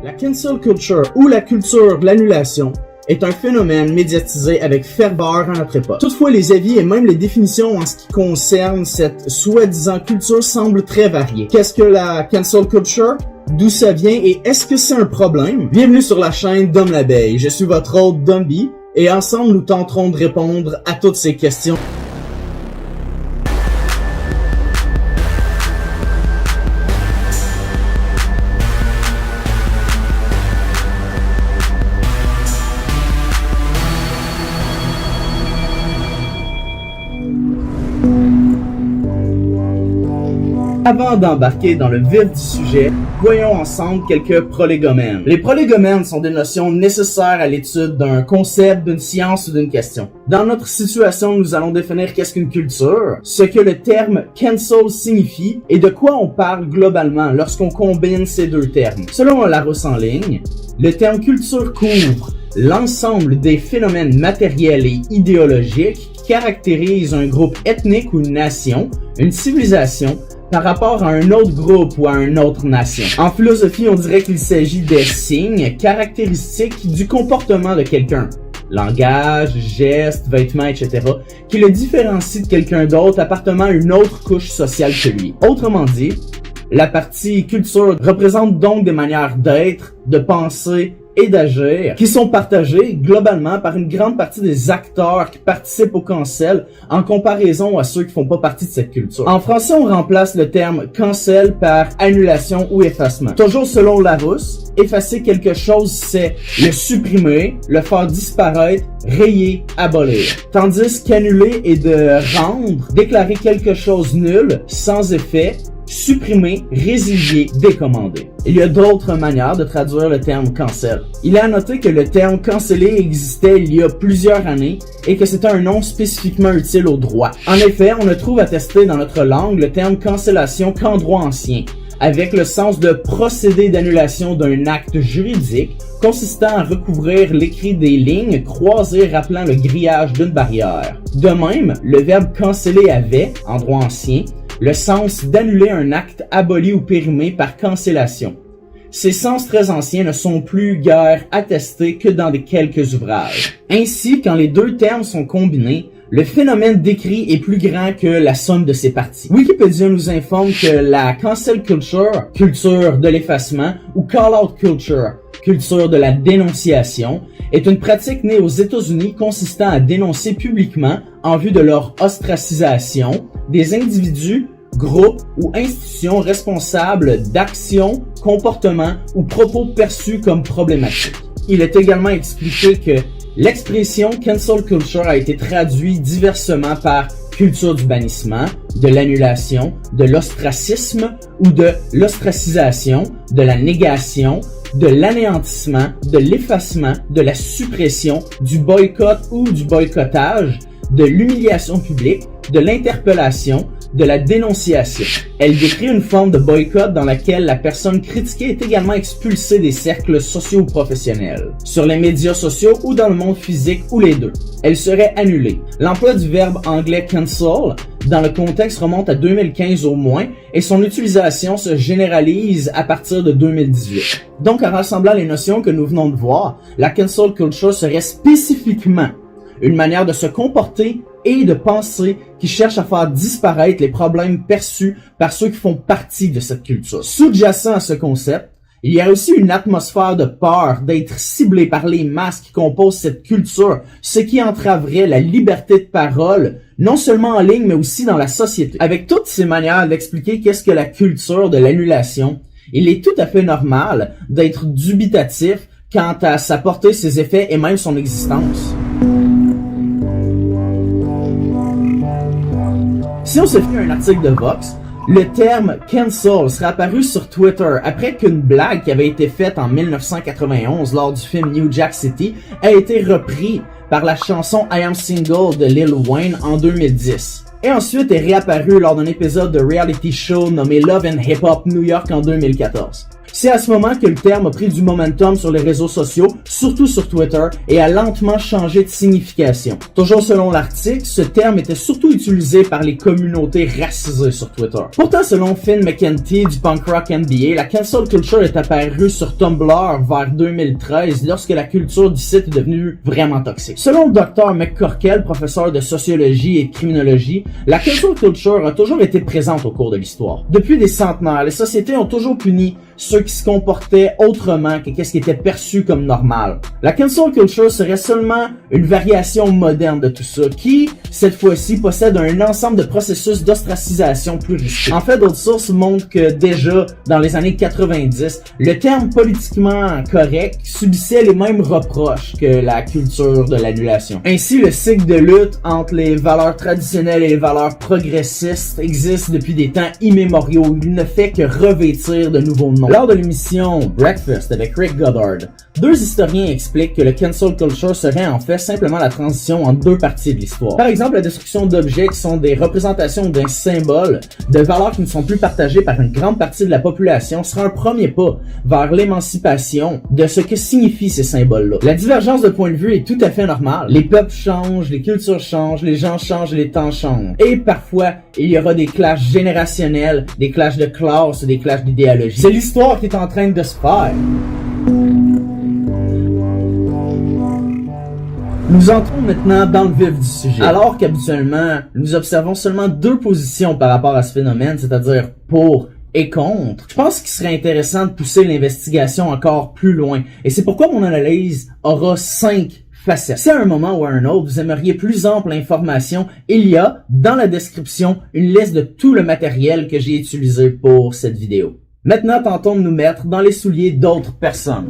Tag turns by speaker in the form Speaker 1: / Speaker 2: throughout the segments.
Speaker 1: La cancel culture ou la culture de l'annulation est un phénomène médiatisé avec ferveur à notre époque. Toutefois, les avis et même les définitions en ce qui concerne cette soi-disant culture semblent très variées. Qu'est-ce que la cancel culture? D'où ça vient et est-ce que c'est un problème? Bienvenue sur la chaîne Dom l'Abeille. Je suis votre hôte Domby et ensemble nous tenterons de répondre à toutes ces questions. Avant d'embarquer dans le vif du sujet, voyons ensemble quelques prolégomènes. Les prolégomènes sont des notions nécessaires à l'étude d'un concept, d'une science ou d'une question. Dans notre situation, nous allons définir qu'est-ce qu'une culture, ce que le terme cancel signifie et de quoi on parle globalement lorsqu'on combine ces deux termes. Selon Larousse en ligne, le terme culture couvre l'ensemble des phénomènes matériels et idéologiques qui caractérisent un groupe ethnique ou une nation, une civilisation, par rapport à un autre groupe ou à une autre nation. En philosophie, on dirait qu'il s'agit des signes caractéristiques du comportement de quelqu'un. Langage, gestes, vêtements, etc. qui le différencient de quelqu'un d'autre appartenant à une autre couche sociale que lui. Autrement dit, la partie culture représente donc des manières d'être, de penser et d'agir qui sont partagées globalement par une grande partie des acteurs qui participent au cancel en comparaison à ceux qui font pas partie de cette culture. En français, on remplace le terme cancel par annulation ou effacement. Toujours selon Larousse, effacer quelque chose, c'est le supprimer, le faire disparaître, rayer, abolir. Tandis qu'annuler est de rendre, déclarer quelque chose nul, sans effet, supprimer, résilier, décommander. Il y a d'autres manières de traduire le terme cancel. Il est à noter que le terme canceller existait il y a plusieurs années et que c'était un nom spécifiquement utile au droit. En effet, on ne trouve attesté dans notre langue le terme cancellation qu'en droit ancien, avec le sens de procédé d'annulation d'un acte juridique consistant à recouvrir l'écrit des lignes croisées rappelant le grillage d'une barrière. De même, le verbe canceller avait, en droit ancien, le sens d'annuler un acte aboli ou périmé par cancellation. Ces sens très anciens ne sont plus guère attestés que dans quelques ouvrages. Ainsi, quand les deux termes sont combinés, le phénomène décrit est plus grand que la somme de ses parties. Wikipédia nous informe que la cancel culture, culture de l'effacement, ou call-out culture, culture de la dénonciation, est une pratique née aux États-Unis consistant à dénoncer publiquement, en vue de leur ostracisation, des individus, groupes ou institutions responsables d'actions, comportements ou propos perçus comme problématiques. Il est également expliqué que l'expression cancel culture a été traduite diversement par culture du bannissement, de l'annulation, de l'ostracisme ou de l'ostracisation, de la négation, de l'anéantissement, de l'effacement, de la suppression, du boycott ou du boycottage, de l'humiliation publique, de l'interpellation, de la dénonciation. Elle décrit une forme de boycott dans laquelle la personne critiquée est également expulsée des cercles sociaux ou professionnels, sur les médias sociaux ou dans le monde physique ou les deux. Elle serait annulée. L'emploi du verbe anglais cancel dans le contexte remonte à 2015 au moins et son utilisation se généralise à partir de 2018. Donc en rassemblant les notions que nous venons de voir, la cancel culture serait spécifiquement une manière de se comporter et de penser qui cherche à faire disparaître les problèmes perçus par ceux qui font partie de cette culture. Sous-jacent à ce concept, il y a aussi une atmosphère de peur d'être ciblé par les masses qui composent cette culture, ce qui entraverait la liberté de parole, non seulement en ligne mais aussi dans la société. Avec toutes ces manières d'expliquer qu'est-ce que la culture de l'annulation, il est tout à fait normal d'être dubitatif quant à sa portée, ses effets et même son existence. Si on se fie à un article de Vox, le terme « cancel » serait apparu sur Twitter après qu'une blague qui avait été faite en 1991 lors du film New Jack City a été repris par la chanson « I Am Single » de Lil Wayne en 2010. Et ensuite est réapparu lors d'un épisode de reality show nommé Love and Hip Hop New York en 2014. C'est à ce moment que le terme a pris du momentum sur les réseaux sociaux, surtout sur Twitter, et a lentement changé de signification. Toujours selon l'article, ce terme était surtout utilisé par les communautés racisées sur Twitter. Pourtant, selon Finn McKenty du Punk Rock NBA, la cancel culture est apparue sur Tumblr vers 2013 lorsque la culture du site est devenue vraiment toxique. Selon le Dr. McCorkell, professeur de sociologie et de criminologie, la cancel culture a toujours été présente au cours de l'histoire. Depuis des centenaires, les sociétés ont toujours puni ceux qui se comportaient autrement que ce qui était perçu comme normal. La cancel culture serait seulement une variation moderne de tout ça, qui, cette fois-ci, possède un ensemble de processus d'ostracisation plus riches. En fait, d'autres sources montrent que déjà, dans les années 90, le terme politiquement correct subissait les mêmes reproches que la culture de l'annulation. Ainsi, le cycle de lutte entre les valeurs traditionnelles et les valeurs progressistes existe depuis des temps immémoriaux. Il ne fait que revêtir de nouveaux noms. Lors de l'émission Breakfast avec Rick Goddard, deux historiens expliquent que le cancel culture serait en fait simplement la transition entre deux parties de l'histoire. Par exemple, la destruction d'objets qui sont des représentations d'un symbole, de valeurs qui ne sont plus partagées par une grande partie de la population, sera un premier pas vers l'émancipation de ce que signifient ces symboles-là. La divergence de point de vue est tout à fait normale. Les peuples changent, les cultures changent, les gens changent, les temps changent. Et parfois, il y aura des clashs générationnels, des clashs de classe, des clashs d'idéologie. C'est l'histoire qui est en train de se faire. Nous entrons maintenant dans le vif du sujet. Alors qu'habituellement, nous observons seulement deux positions par rapport à ce phénomène, c'est-à-dire pour et contre, je pense qu'il serait intéressant de pousser l'investigation encore plus loin. Et c'est pourquoi mon analyse aura 5 facettes. Si à un moment ou à un autre, vous aimeriez plus ample information, il y a, dans la description, une liste de tout le matériel que j'ai utilisé pour cette vidéo. Maintenant, tentons de nous mettre dans les souliers d'autres personnes.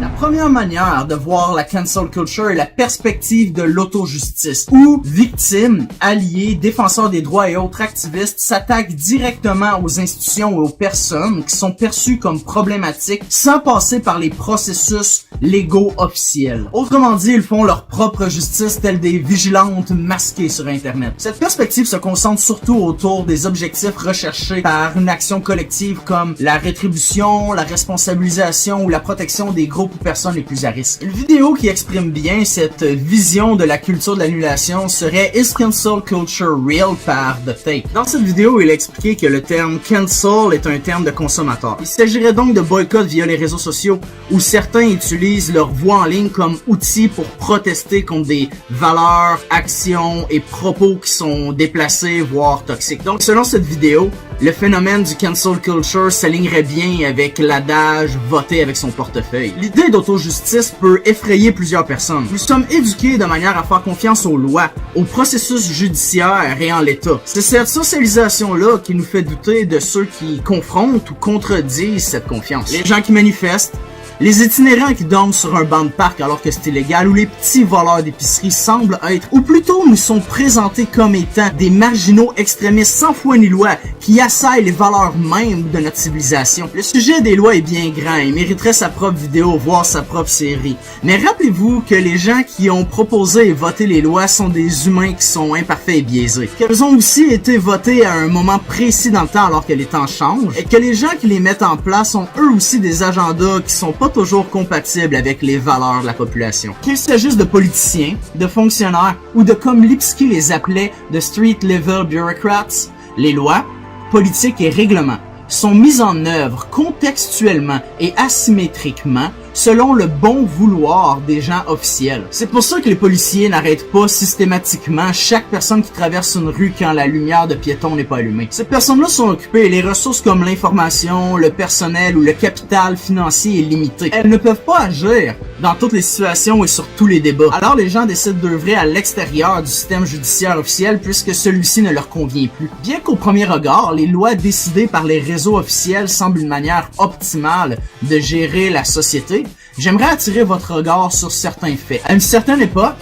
Speaker 1: La première manière de voir la cancel culture est la perspective de l'auto-justice, où victimes, alliés, défenseurs des droits et autres activistes s'attaquent directement aux institutions et aux personnes qui sont perçues comme problématiques sans passer par les processus légaux officiels. Autrement dit, ils font leur propre justice telles des vigilantes masquées sur Internet. Cette perspective se concentre surtout autour des objectifs recherchés par une action collective comme la rétribution, la responsabilisation ou la protection des groupes ou personnes les plus à risque. Une vidéo qui exprime bien cette vision de la culture de l'annulation serait Is Cancel Culture Real par The Fake. Dans cette vidéo, il a expliqué que le terme cancel est un terme de consommateur. Il s'agirait donc de boycott via les réseaux sociaux où certains utilisent leur voix en ligne comme outil pour protester contre des valeurs, actions et propos qui sont déplacés, voire toxiques. Donc, selon cette vidéo, le phénomène du cancel culture s'alignerait bien avec l'adage « voter avec son portefeuille ». L'idée d'auto-justice peut effrayer plusieurs personnes. Nous sommes éduqués de manière à faire confiance aux lois, au processus judiciaire et en l'État. C'est cette socialisation-là qui nous fait douter de ceux qui confrontent ou contredisent cette confiance. Les gens qui manifestent, les itinérants qui dorment sur un banc de parc alors que c'est illégal, ou les petits voleurs d'épicerie semblent être, ou plutôt nous sont présentés comme étant des marginaux extrémistes sans foi ni loi qui assaillent les valeurs mêmes de notre civilisation. Le sujet des lois est bien grand et mériterait sa propre vidéo, voire sa propre série. Mais rappelez-vous que les gens qui ont proposé et voté les lois sont des humains qui sont imparfaits et biaisés. Qu'elles ont aussi été votées à un moment précis dans le temps alors que les temps changent, et que les gens qui les mettent en place ont eux aussi des agendas qui sont pas toujours compatibles avec les valeurs de la population. Qu'il s'agisse de politiciens, de fonctionnaires ou de, comme Lipski les appelait, de street level bureaucrats, les lois, politiques et règlements sont mises en œuvre contextuellement et asymétriquement selon le bon vouloir des gens officiels. C'est pour ça que les policiers n'arrêtent pas systématiquement chaque personne qui traverse une rue quand la lumière de piéton n'est pas allumée. Ces personnes-là sont occupées et les ressources comme l'information, le personnel ou le capital financier est limité. Elles ne peuvent pas agir dans toutes les situations et sur tous les débats. Alors les gens décident d'œuvrer à l'extérieur du système judiciaire officiel puisque celui-ci ne leur convient plus. Bien qu'au premier regard, les lois décidées par les réseaux officiels semblent une manière optimale de gérer la société, j'aimerais attirer votre regard sur certains faits. À une certaine époque,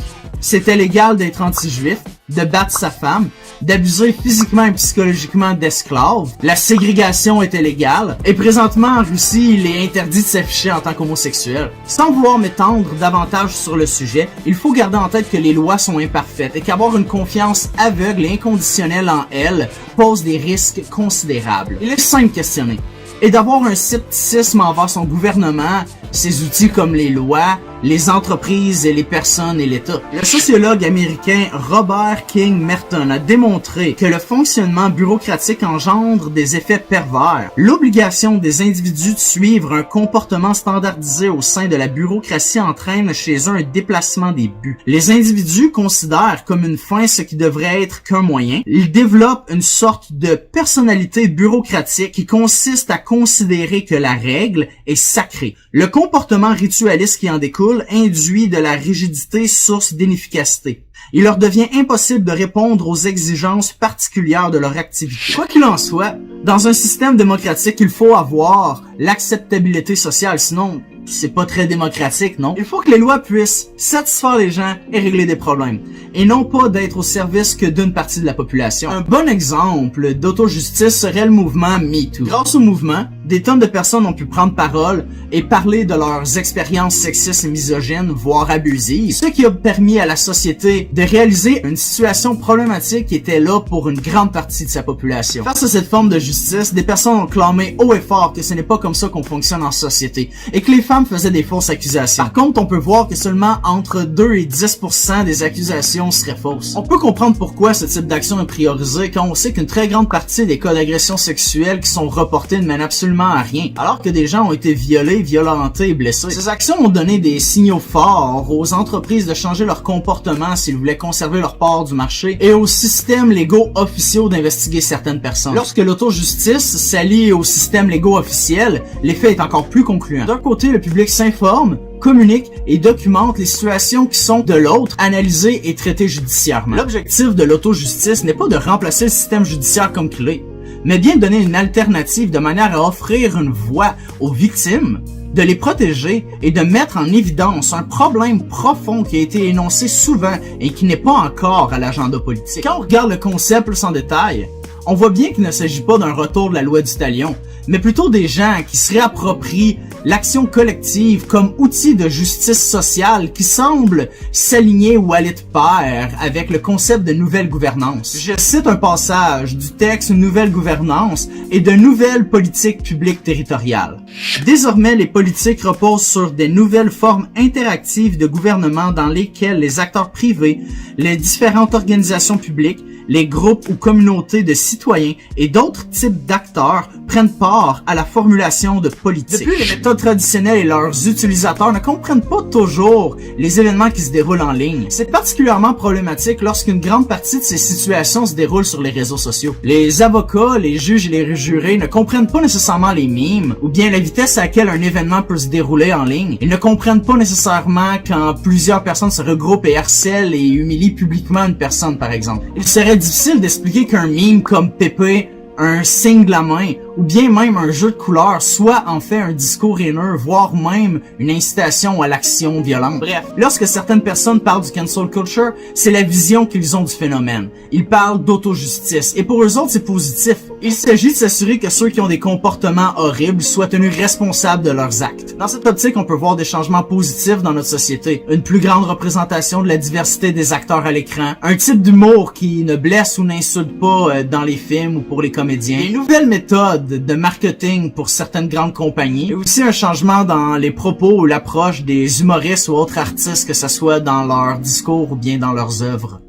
Speaker 1: c'était légal d'être anti-juif, de battre sa femme, d'abuser physiquement et psychologiquement d'esclaves, la ségrégation était légale, et présentement en Russie, il est interdit de s'afficher en tant qu'homosexuel. Sans vouloir m'étendre davantage sur le sujet, il faut garder en tête que les lois sont imparfaites et qu'avoir une confiance aveugle et inconditionnelle en elles pose des risques considérables. Il est simple de questionner, et d'avoir un scepticisme envers son gouvernement, ses outils comme les lois, les entreprises et les personnes et l'État. Le sociologue américain Robert King Merton a démontré que le fonctionnement bureaucratique engendre des effets pervers. L'obligation des individus de suivre un comportement standardisé au sein de la bureaucratie entraîne chez eux un déplacement des buts. Les individus considèrent comme une fin ce qui devrait être qu'un moyen. Ils développent une sorte de personnalité bureaucratique qui consiste à considérer que la règle est sacrée. Le comportement ritualiste qui en découle induit de la rigidité, source d'inefficacité. Il leur devient impossible de répondre aux exigences particulières de leur activité. Quoi qu'il en soit, dans un système démocratique, il faut avoir l'acceptabilité sociale, sinon c'est pas très démocratique, non? Il faut que les lois puissent satisfaire les gens et régler des problèmes, et non pas d'être au service que d'une partie de la population. Un bon exemple d'auto-justice serait le mouvement MeToo. Grâce au mouvement, des tonnes de personnes ont pu prendre parole et parler de leurs expériences sexistes et misogynes, voire abusives, ce qui a permis à la société de réaliser une situation problématique qui était là pour une grande partie de sa population. Face à cette forme de justice, des personnes ont clamé haut et fort que ce n'est pas comme ça qu'on fonctionne en société, et que les femmes faisaient des fausses accusations. Par contre, on peut voir que seulement entre 2 et 10% des accusations seraient fausses. On peut comprendre pourquoi ce type d'action est priorisé quand on sait qu'une très grande partie des cas d'agression sexuelle qui sont reportés ne mènent absolument à rien, alors que des gens ont été violés, violentés et blessés. Ces actions ont donné des signaux forts aux entreprises de changer leur comportement s'ils voulaient conserver leur part du marché, et aux systèmes légaux officiaux d'investiguer certaines personnes. Lorsque l'auto-justice s'allie aux systèmes légaux officiels, l'effet est encore plus concluant. D'un côté, le public s'informe, communique et documente les situations qui sont de l'autre analysées et traitées judiciairement. L'objectif de l'auto-justice n'est pas de remplacer le système judiciaire comme qu'il est, mais bien de donner une alternative de manière à offrir une voix aux victimes, de les protéger et de mettre en évidence un problème profond qui a été énoncé souvent et qui n'est pas encore à l'agenda politique. Quand on regarde le concept plus en détail, on voit bien qu'il ne s'agit pas d'un retour de la loi du talion, mais plutôt des gens qui se réapproprient l'action collective comme outil de justice sociale qui semble s'aligner ou aller de pair avec le concept de nouvelle gouvernance. Je cite un passage du texte Nouvelle gouvernance et de nouvelles politiques publiques territoriales. Désormais, les politiques reposent sur des nouvelles formes interactives de gouvernement dans lesquelles les acteurs privés, les différentes organisations publiques, les groupes ou communautés de citoyens et d'autres types d'acteurs prennent part à la formulation de politiques. Depuis, les méthodes traditionnelles et leurs utilisateurs ne comprennent pas toujours les événements qui se déroulent en ligne. C'est particulièrement problématique lorsqu'une grande partie de ces situations se déroule sur les réseaux sociaux. Les avocats, les juges et les jurés ne comprennent pas nécessairement les mimes ou bien la vitesse à laquelle un événement peut se dérouler en ligne. Ils ne comprennent pas nécessairement quand plusieurs personnes se regroupent et harcèlent et humilient publiquement une personne, par exemple. Il serait difficile d'expliquer qu'un meme comme Pépé, un signe de la main, ou bien même un jeu de couleurs, soit en fait un discours haineux, voire même une incitation à l'action violente. Bref, lorsque certaines personnes parlent du cancel culture, c'est la vision qu'ils ont du phénomène. Ils parlent d'auto-justice, et pour eux autres, c'est positif. Il s'agit de s'assurer que ceux qui ont des comportements horribles soient tenus responsables de leurs actes. Dans cette optique, on peut voir des changements positifs dans notre société. Une plus grande représentation de la diversité des acteurs à l'écran, un type d'humour qui ne blesse ou n'insulte pas dans les films ou pour les comédiens, des nouvelles méthodes de marketing pour certaines grandes compagnies, et aussi un changement dans les propos ou l'approche des humoristes ou autres artistes, que ce soit dans leurs discours ou bien dans leurs œuvres.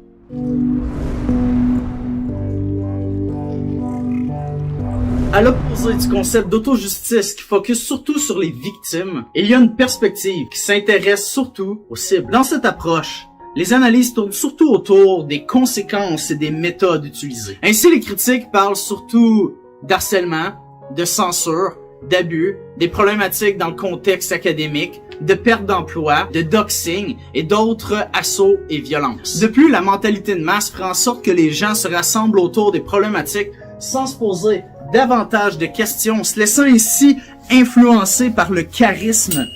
Speaker 1: À l'opposé du concept d'auto-justice qui focus surtout sur les victimes, il y a une perspective qui s'intéresse surtout aux cibles. Dans cette approche, les analyses tournent surtout autour des conséquences et des méthodes utilisées. Ainsi, les critiques parlent surtout d'harcèlement, de censure, d'abus, des problématiques dans le contexte académique, de perte d'emploi, de doxing et d'autres assauts et violences. De plus, la mentalité de masse fera en sorte que les gens se rassemblent autour des problématiques sans se poser davantage de questions, se laissant ainsi influencer par le charisme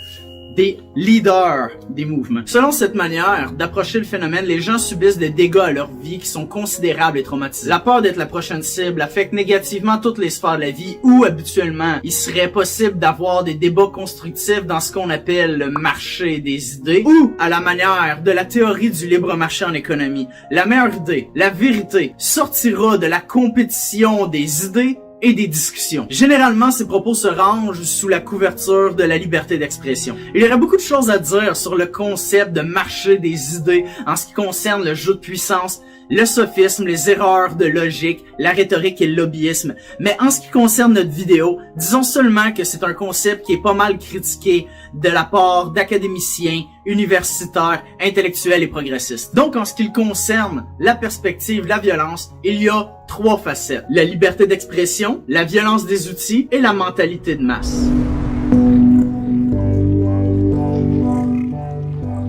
Speaker 1: des leaders des mouvements. Selon cette manière d'approcher le phénomène, les gens subissent des dégâts à leur vie qui sont considérables et traumatisants. La peur d'être la prochaine cible affecte négativement toutes les sphères de la vie où, habituellement, il serait possible d'avoir des débats constructifs dans ce qu'on appelle le marché des idées ou à la manière de la théorie du libre marché en économie. La meilleure idée, la vérité, sortira de la compétition des idées et des discussions. Généralement, ces propos se rangent sous la couverture de la liberté d'expression. Il y aurait beaucoup de choses à dire sur le concept de marché des idées en ce qui concerne le jeu de puissance, le sophisme, les erreurs de logique, la rhétorique et le lobbyisme. Mais en ce qui concerne notre vidéo, disons seulement que c'est un concept qui est pas mal critiqué de la part d'académiciens, universitaires, intellectuels et progressistes. Donc, en ce qui concerne la perspective de la violence, il y a 3 facettes. La liberté d'expression, la violence des outils et la mentalité de masse.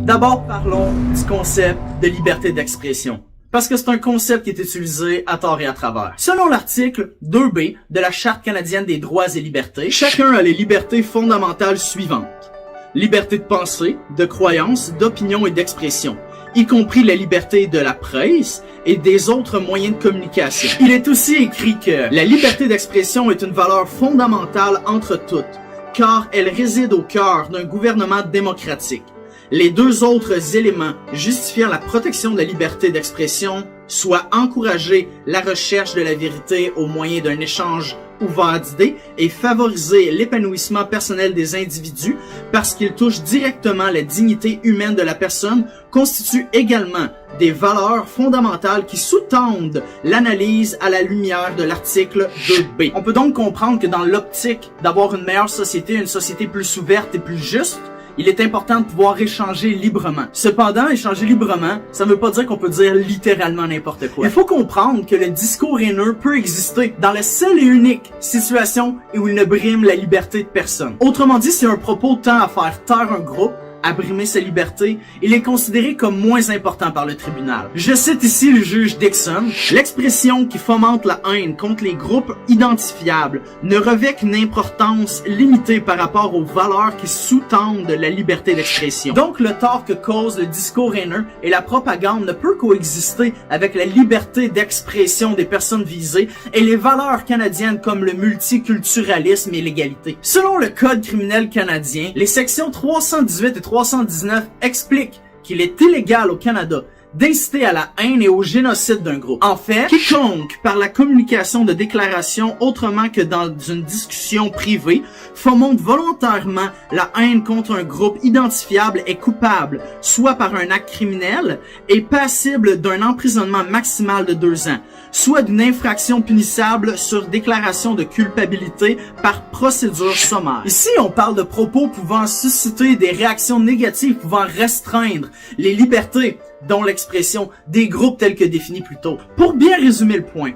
Speaker 1: D'abord, parlons du concept de liberté d'expression. Parce que c'est un concept qui est utilisé à tort et à travers. Selon l'article 2B de la Charte canadienne des droits et libertés, chacun a les libertés fondamentales suivantes. Liberté de pensée, de croyance, d'opinion et d'expression, y compris la liberté de la presse et des autres moyens de communication. Il est aussi écrit que la liberté d'expression est une valeur fondamentale entre toutes, car elle réside au cœur d'un gouvernement démocratique. Les 2 autres éléments justifiant la protection de la liberté d'expression soient encourager la recherche de la vérité au moyen d'un échange ouvert d'idées et favoriser l'épanouissement personnel des individus parce qu'ils touchent directement la dignité humaine de la personne, constituent également des valeurs fondamentales qui sous-tendent l'analyse à la lumière de l'article 2B. On peut donc comprendre que dans l'optique d'avoir une meilleure société, une société plus ouverte et plus juste, il est important de pouvoir échanger librement. Cependant, échanger librement, ça ne veut pas dire qu'on peut dire littéralement n'importe quoi. Il faut comprendre que le discours haineux peut exister dans la seule et unique situation où il ne brime la liberté de personne. Autrement dit, si un propos tend à faire taire un groupe, à brimer sa liberté, il est considéré comme moins important par le tribunal. Je cite ici le juge Dixon, « L'expression qui fomente la haine contre les groupes identifiables ne revêt qu'une importance limitée par rapport aux valeurs qui sous-tendent la liberté d'expression. » Donc le tort que cause le discours haineux et la propagande ne peut coexister avec la liberté d'expression des personnes visées et les valeurs canadiennes comme le multiculturalisme et l'égalité. Selon le Code criminel canadien, les sections 318 et 319 expliquent qu'il est illégal au Canada d'inciter à la haine et au génocide d'un groupe. En fait, quiconque, par la communication de déclarations autrement que dans une discussion privée, fomente volontairement la haine contre un groupe identifiable est coupable, soit par un acte criminel, et passible d'un emprisonnement maximal de 2 ans, soit d'une infraction punissable sur déclaration de culpabilité par procédure sommaire. Ici, on parle de propos pouvant susciter des réactions négatives pouvant restreindre les libertés, dont l'expression des groupes tels que définis plus tôt. Pour bien résumer le point,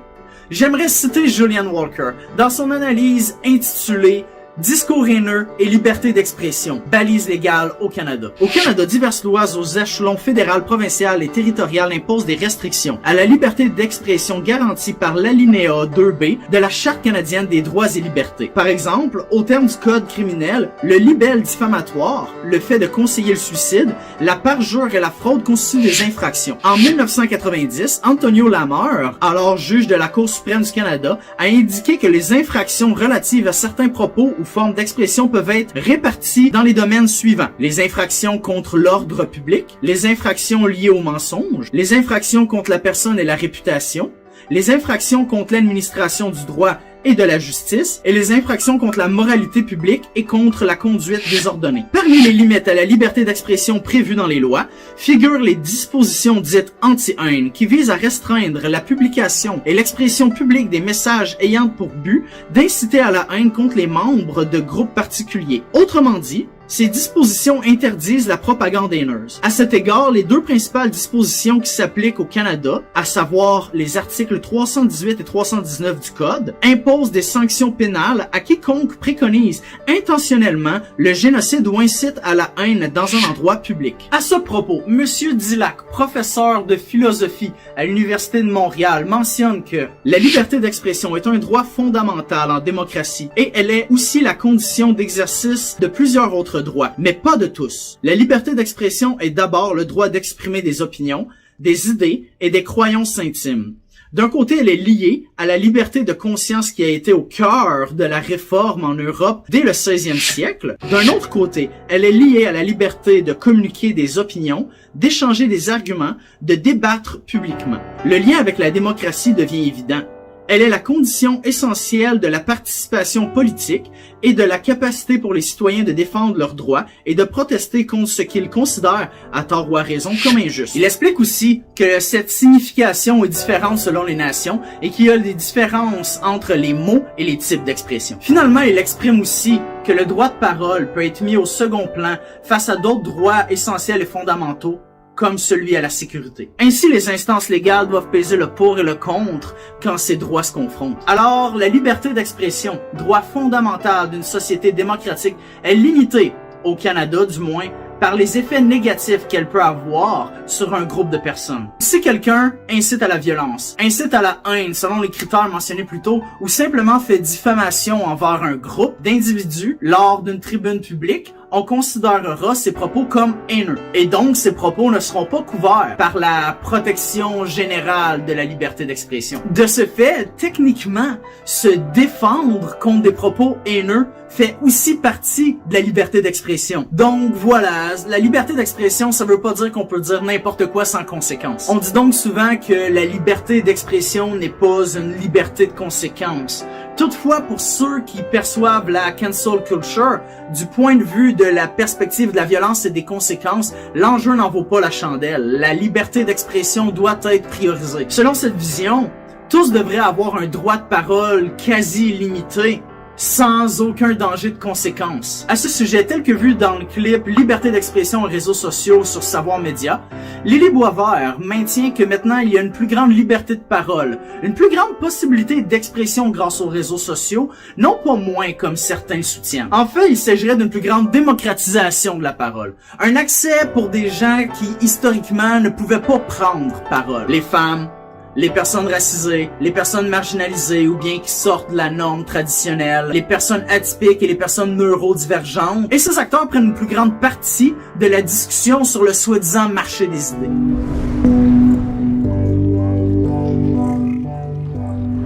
Speaker 1: j'aimerais citer Julian Walker dans son analyse intitulée Discours haineux et liberté d'expression, balise légale au Canada. Au Canada, diverses lois aux échelons fédéral, provincial et territorial imposent des restrictions à la liberté d'expression garantie par l'alinéa 2B de la Charte canadienne des droits et libertés. Par exemple, au terme du code criminel, le libelle diffamatoire, le fait de conseiller le suicide, la parjure et la fraude constituent des infractions. En 1990, Antonio Lamer, alors juge de la Cour suprême du Canada, a indiqué que les infractions relatives à certains propos ou formes d'expression peuvent être réparties dans les domaines suivants. Les infractions contre l'ordre public, les infractions liées au mensonge, les infractions contre la personne et la réputation, les infractions contre l'administration du droit et de la justice, et les infractions contre la moralité publique et contre la conduite désordonnée. Parmi les limites à la liberté d'expression prévues dans les lois, figurent les dispositions dites anti-haine qui visent à restreindre la publication et l'expression publique des messages ayant pour but d'inciter à la haine contre les membres de groupes particuliers. Autrement dit, ces dispositions interdisent la propagande haineuse. À cet égard, les 2 principales dispositions qui s'appliquent au Canada, à savoir les articles 318 et 319 du Code, imposent des sanctions pénales à quiconque préconise intentionnellement le génocide ou incite à la haine dans un endroit public. À ce propos, Monsieur Dillac, professeur de philosophie à l'Université de Montréal, mentionne que la liberté d'expression est un droit fondamental en démocratie et elle est aussi la condition d'exercice de plusieurs autres notre droit, mais pas de tous. La liberté d'expression est d'abord le droit d'exprimer des opinions, des idées et des croyances intimes. D'un côté, elle est liée à la liberté de conscience qui a été au cœur de la réforme en Europe dès le 16e siècle. D'un autre côté, elle est liée à la liberté de communiquer des opinions, d'échanger des arguments, de débattre publiquement. Le lien avec la démocratie devient évident. Elle est la condition essentielle de la participation politique et de la capacité pour les citoyens de défendre leurs droits et de protester contre ce qu'ils considèrent, à tort ou à raison, comme injuste. Il explique aussi que cette signification est différente selon les nations et qu'il y a des différences entre les mots et les types d'expression. Finalement, il exprime aussi que le droit de parole peut être mis au second plan face à d'autres droits essentiels et fondamentaux, comme celui à la sécurité. Ainsi, les instances légales doivent peser le pour et le contre quand ces droits se confrontent. Alors, la liberté d'expression, droit fondamental d'une société démocratique, est limitée, au Canada du moins, par les effets négatifs qu'elle peut avoir sur un groupe de personnes. Si quelqu'un incite à la violence, incite à la haine selon les critères mentionnés plus tôt, ou simplement fait diffamation envers un groupe d'individus lors d'une tribune publique, on considérera ces propos comme haineux. Et donc, ces propos ne seront pas couverts par la protection générale de la liberté d'expression. De ce fait, techniquement, se défendre contre des propos haineux fait aussi partie de la liberté d'expression. Donc voilà, la liberté d'expression, ça veut pas dire qu'on peut dire n'importe quoi sans conséquence. On dit donc souvent que la liberté d'expression n'est pas une liberté de conséquence. Toutefois, pour ceux qui perçoivent la cancel culture du point de vue de la perspective de la violence et des conséquences, l'enjeu n'en vaut pas la chandelle. La liberté d'expression doit être priorisée. Selon cette vision, tous devraient avoir un droit de parole quasi illimité, sans aucun danger de conséquences. À ce sujet, tel que vu dans le clip Liberté d'expression aux réseaux sociaux sur Savoir Média, Lily Boisvert maintient que maintenant il y a une plus grande liberté de parole, une plus grande possibilité d'expression grâce aux réseaux sociaux, non pas moins comme certains soutiennent. En fait, il s'agirait d'une plus grande démocratisation de la parole. Un accès pour des gens qui, historiquement, ne pouvaient pas prendre parole. Les femmes, les personnes racisées, les personnes marginalisées ou bien qui sortent de la norme traditionnelle, les personnes atypiques et les personnes neurodivergentes. Et ces acteurs prennent une plus grande partie de la discussion sur le soi-disant marché des idées.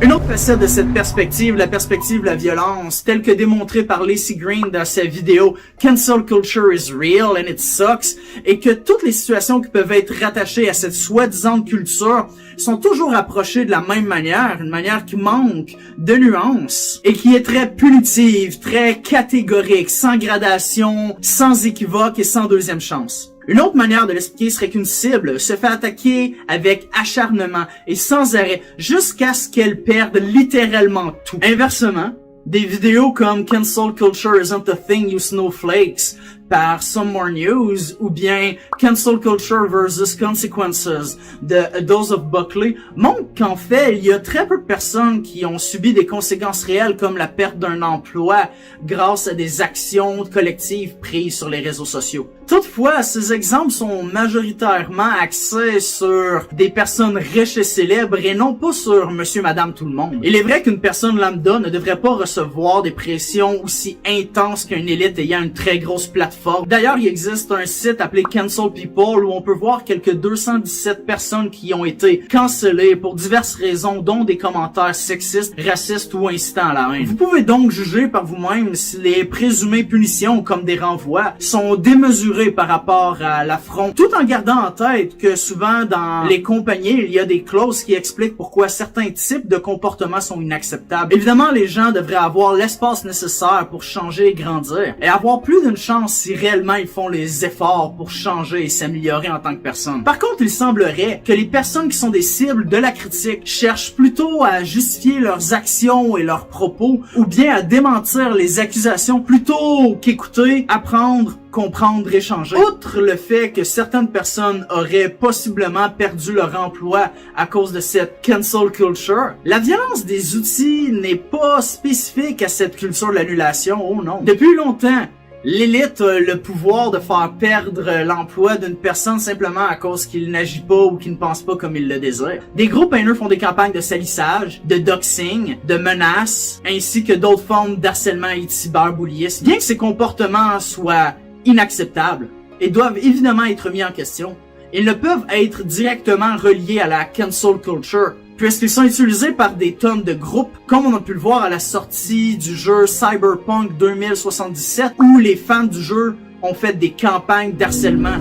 Speaker 1: Une autre facette de cette perspective, la perspective de la violence, telle que démontrée par Lacey Green dans sa vidéo Cancel Culture is Real and it Sucks, est que toutes les situations qui peuvent être rattachées à cette soi-disant culture sont toujours approchées de la même manière, une manière qui manque de nuances et qui est très punitive, très catégorique, sans gradation, sans équivoque et sans deuxième chance. Une autre manière de l'expliquer serait qu'une cible se fait attaquer avec acharnement et sans arrêt jusqu'à ce qu'elle perde littéralement tout. Inversement, des vidéos comme Cancel Culture Isn't a Thing You Snowflakes par Some More News ou bien Cancel Culture versus Consequences de A Dose of Buckley montrent qu'en fait, il y a très peu de personnes qui ont subi des conséquences réelles comme la perte d'un emploi grâce à des actions collectives prises sur les réseaux sociaux. Toutefois, ces exemples sont majoritairement axés sur des personnes riches et célèbres et non pas sur monsieur, madame, tout le monde. Il est vrai qu'une personne lambda ne devrait pas recevoir des pressions aussi intenses qu'une élite ayant une très grosse plateforme. D'ailleurs, il existe un site appelé Cancel People où on peut voir quelques 217 personnes qui ont été cancellées pour diverses raisons, dont des commentaires sexistes, racistes ou incitant à la haine. Vous pouvez donc juger par vous-même si les présumées punitions, comme des renvois, sont démesurées par rapport à l'affront, tout en gardant en tête que souvent dans les compagnies, il y a des clauses qui expliquent pourquoi certains types de comportements sont inacceptables. Évidemment, les gens devraient avoir l'espace nécessaire pour changer et grandir, et avoir plus d'une chance si réellement ils font les efforts pour changer et s'améliorer en tant que personne. Par contre, il semblerait que les personnes qui sont des cibles de la critique cherchent plutôt à justifier leurs actions et leurs propos, ou bien à démentir les accusations plutôt qu'écouter, apprendre, comprendre et changer. Outre le fait que certaines personnes auraient possiblement perdu leur emploi à cause de cette cancel culture, la violence des outils n'est pas spécifique à cette culture de l'annulation, oh non. Depuis longtemps, L'élite a le pouvoir de faire perdre l'emploi d'une personne simplement à cause qu'il n'agit pas ou qu'il ne pense pas comme il le désire. Des groupes haineux font des campagnes de salissage, de doxing, de menaces, ainsi que d'autres formes d'harcèlement et de cyberbullyisme. Bien que ces comportements soient inacceptables et doivent évidemment être mis en question, ils ne peuvent être directement reliés à la cancel culture, puisqu'ils sont utilisés par des tonnes de groupes, comme on a pu le voir à la sortie du jeu Cyberpunk 2077, où les fans du jeu ont fait des campagnes d'harcèlement.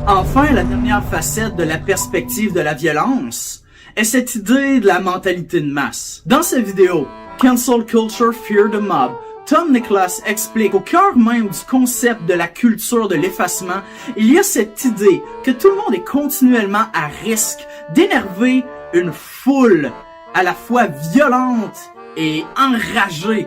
Speaker 1: Enfin, la dernière facette de la perspective de la violence est cette idée de la mentalité de masse. Dans cette vidéo, Cancel Culture Fear the Mob, Tom Nicholas explique au cœur même du concept de la culture de l'effacement, il y a cette idée que tout le monde est continuellement à risque d'énerver une foule à la fois violente et enragée,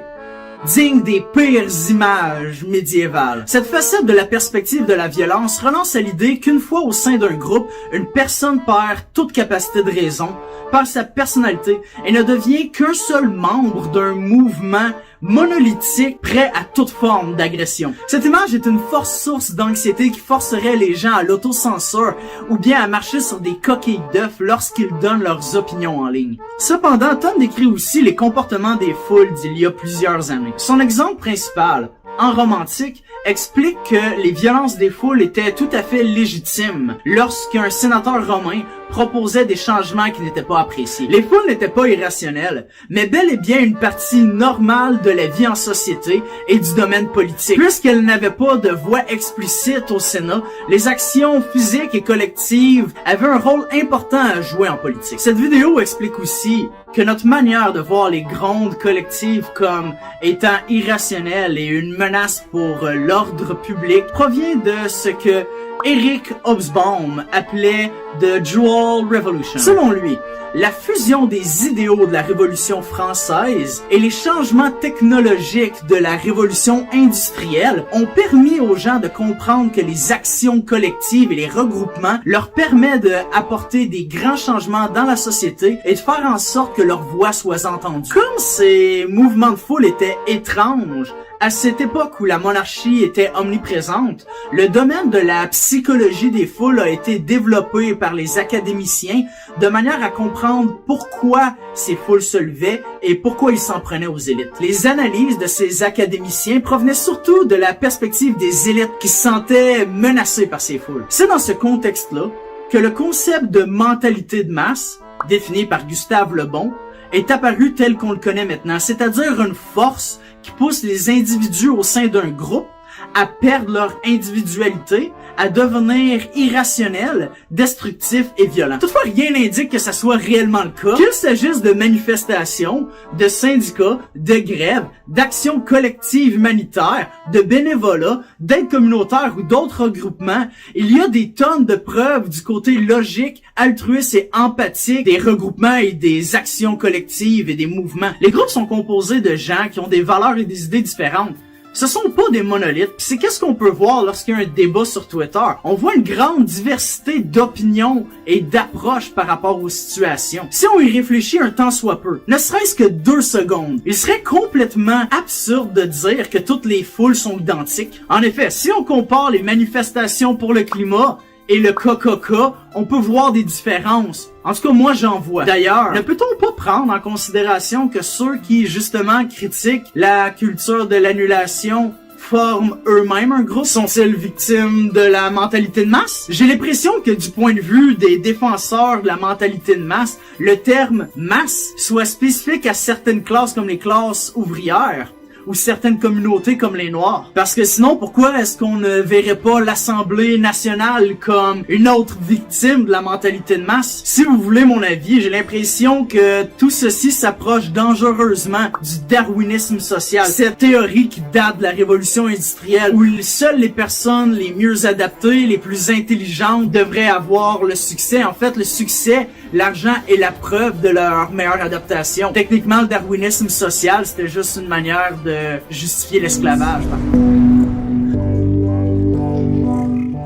Speaker 1: digne des pires images médiévales. Cette facette de la perspective de la violence relance à l'idée qu'une fois au sein d'un groupe, une personne perd toute capacité de raison, perd sa personnalité et ne devient qu'un seul membre d'un mouvement monolithique prêt à toute forme d'agression. Cette image est une forte source d'anxiété qui forcerait les gens à l'autocensure ou bien à marcher sur des coquilles d'œufs lorsqu'ils donnent leurs opinions en ligne. Cependant, Tom décrit aussi les comportements des foules d'il y a plusieurs années. Son exemple principal, en romantique, explique que les violences des foules étaient tout à fait légitimes lorsqu'un sénateur romain proposait des changements qui n'étaient pas appréciés. Les foules n'étaient pas irrationnelles, mais bel et bien une partie normale de la vie en société et du domaine politique. Puisqu'elles n'avaient pas de voix explicite au Sénat, les actions physiques et collectives avaient un rôle important à jouer en politique. Cette vidéo explique aussi que notre manière de voir les grondes collectives comme étant irrationnelles et une menace pour l'ordre public provient de ce que Eric Hobsbawm appelait The Dual Revolution. Selon lui, la fusion des idéaux de la Révolution française et les changements technologiques de la Révolution industrielle ont permis aux gens de comprendre que les actions collectives et les regroupements leur permettent d'apporter des grands changements dans la société et de faire en sorte que leur voix soit entendue. Comme ces mouvements de foule étaient étranges, à cette époque où la monarchie était omniprésente, le domaine de la psychologie des foules a été développé par les académiciens de manière à comprendre pourquoi ces foules se levaient et pourquoi ils s'en prenaient aux élites. Les analyses de ces académiciens provenaient surtout de la perspective des élites qui se sentaient menacées par ces foules. C'est dans ce contexte-là que le concept de mentalité de masse, défini par Gustave Le Bon, est apparu tel qu'on le connaît maintenant, c'est-à-dire une force qui pousse les individus au sein d'un groupe à perdre leur individualité, à devenir irrationnels, destructifs et violents. Toutefois, rien n'indique que ça soit réellement le cas. Qu'il s'agisse de manifestations, de syndicats, de grèves, d'actions collectives humanitaires, de bénévolat, d'aide communautaire ou d'autres regroupements, il y a des tonnes de preuves du côté logique, altruiste et empathique des regroupements et des actions collectives et des mouvements. Les groupes sont composés de gens qui ont des valeurs et des idées différentes. Ce sont pas des monolithes, pis c'est qu'est-ce qu'on peut voir lorsqu'il y a un débat sur Twitter. On voit une grande diversité d'opinions et d'approches par rapport aux situations. Si on y réfléchit un tant soit peu, ne serait-ce que 2 secondes, il serait complètement absurde de dire que toutes les foules sont identiques. En effet, si on compare les manifestations pour le climat et le KKK, on peut voir des différences. En tout cas, moi, j'en vois. D'ailleurs, ne peut-on pas prendre en considération que ceux qui, justement, critiquent la culture de l'annulation forment eux-mêmes un groupe? Sont-ils victimes de la mentalité de masse? J'ai l'impression que du point de vue des défenseurs de la mentalité de masse, le terme « masse » soit spécifique à certaines classes comme les classes ouvrières, ou certaines communautés comme les Noirs. Parce que sinon, pourquoi est-ce qu'on ne verrait pas l'Assemblée nationale comme une autre victime de la mentalité de masse? Si vous voulez mon avis, j'ai l'impression que tout ceci s'approche dangereusement du darwinisme social. Cette théorie qui date de la révolution industrielle, où seules les personnes les mieux adaptées, les plus intelligentes devraient avoir le succès. En fait, le succès, l'argent est la preuve de leur meilleure adaptation. Techniquement, le darwinisme social, c'était juste une manière de justifier l'esclavage.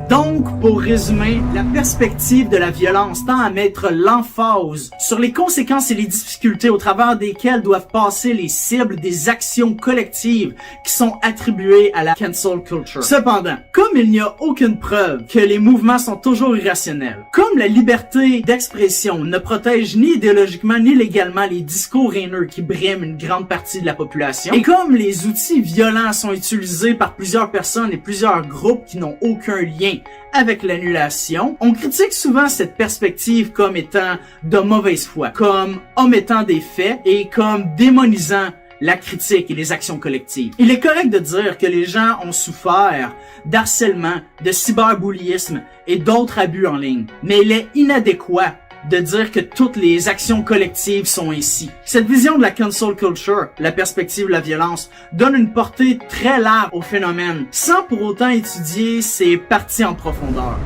Speaker 1: Donc, Pour résumer, la perspective de la violence tend à mettre l'emphase sur les conséquences et les difficultés au travers desquelles doivent passer les cibles des actions collectives qui sont attribuées à la cancel culture. Cependant, comme il n'y a aucune preuve que les mouvements sont toujours irrationnels, comme la liberté d'expression ne protège ni idéologiquement ni légalement les discours haineux qui briment une grande partie de la population, et comme les outils violents sont utilisés par plusieurs personnes et plusieurs groupes qui n'ont aucun lien avec l'annulation, on critique souvent cette perspective comme étant de mauvaise foi, comme omettant des faits et comme démonisant la critique et les actions collectives. Il est correct de dire que les gens ont souffert d'harcèlement, de cyberbullyisme et d'autres abus en ligne, mais il est inadéquat de dire que toutes les actions collectives sont ainsi. Cette vision de la cancel culture, la perspective de la violence, donne une portée très large au phénomène, sans pour autant étudier ses parties en profondeur.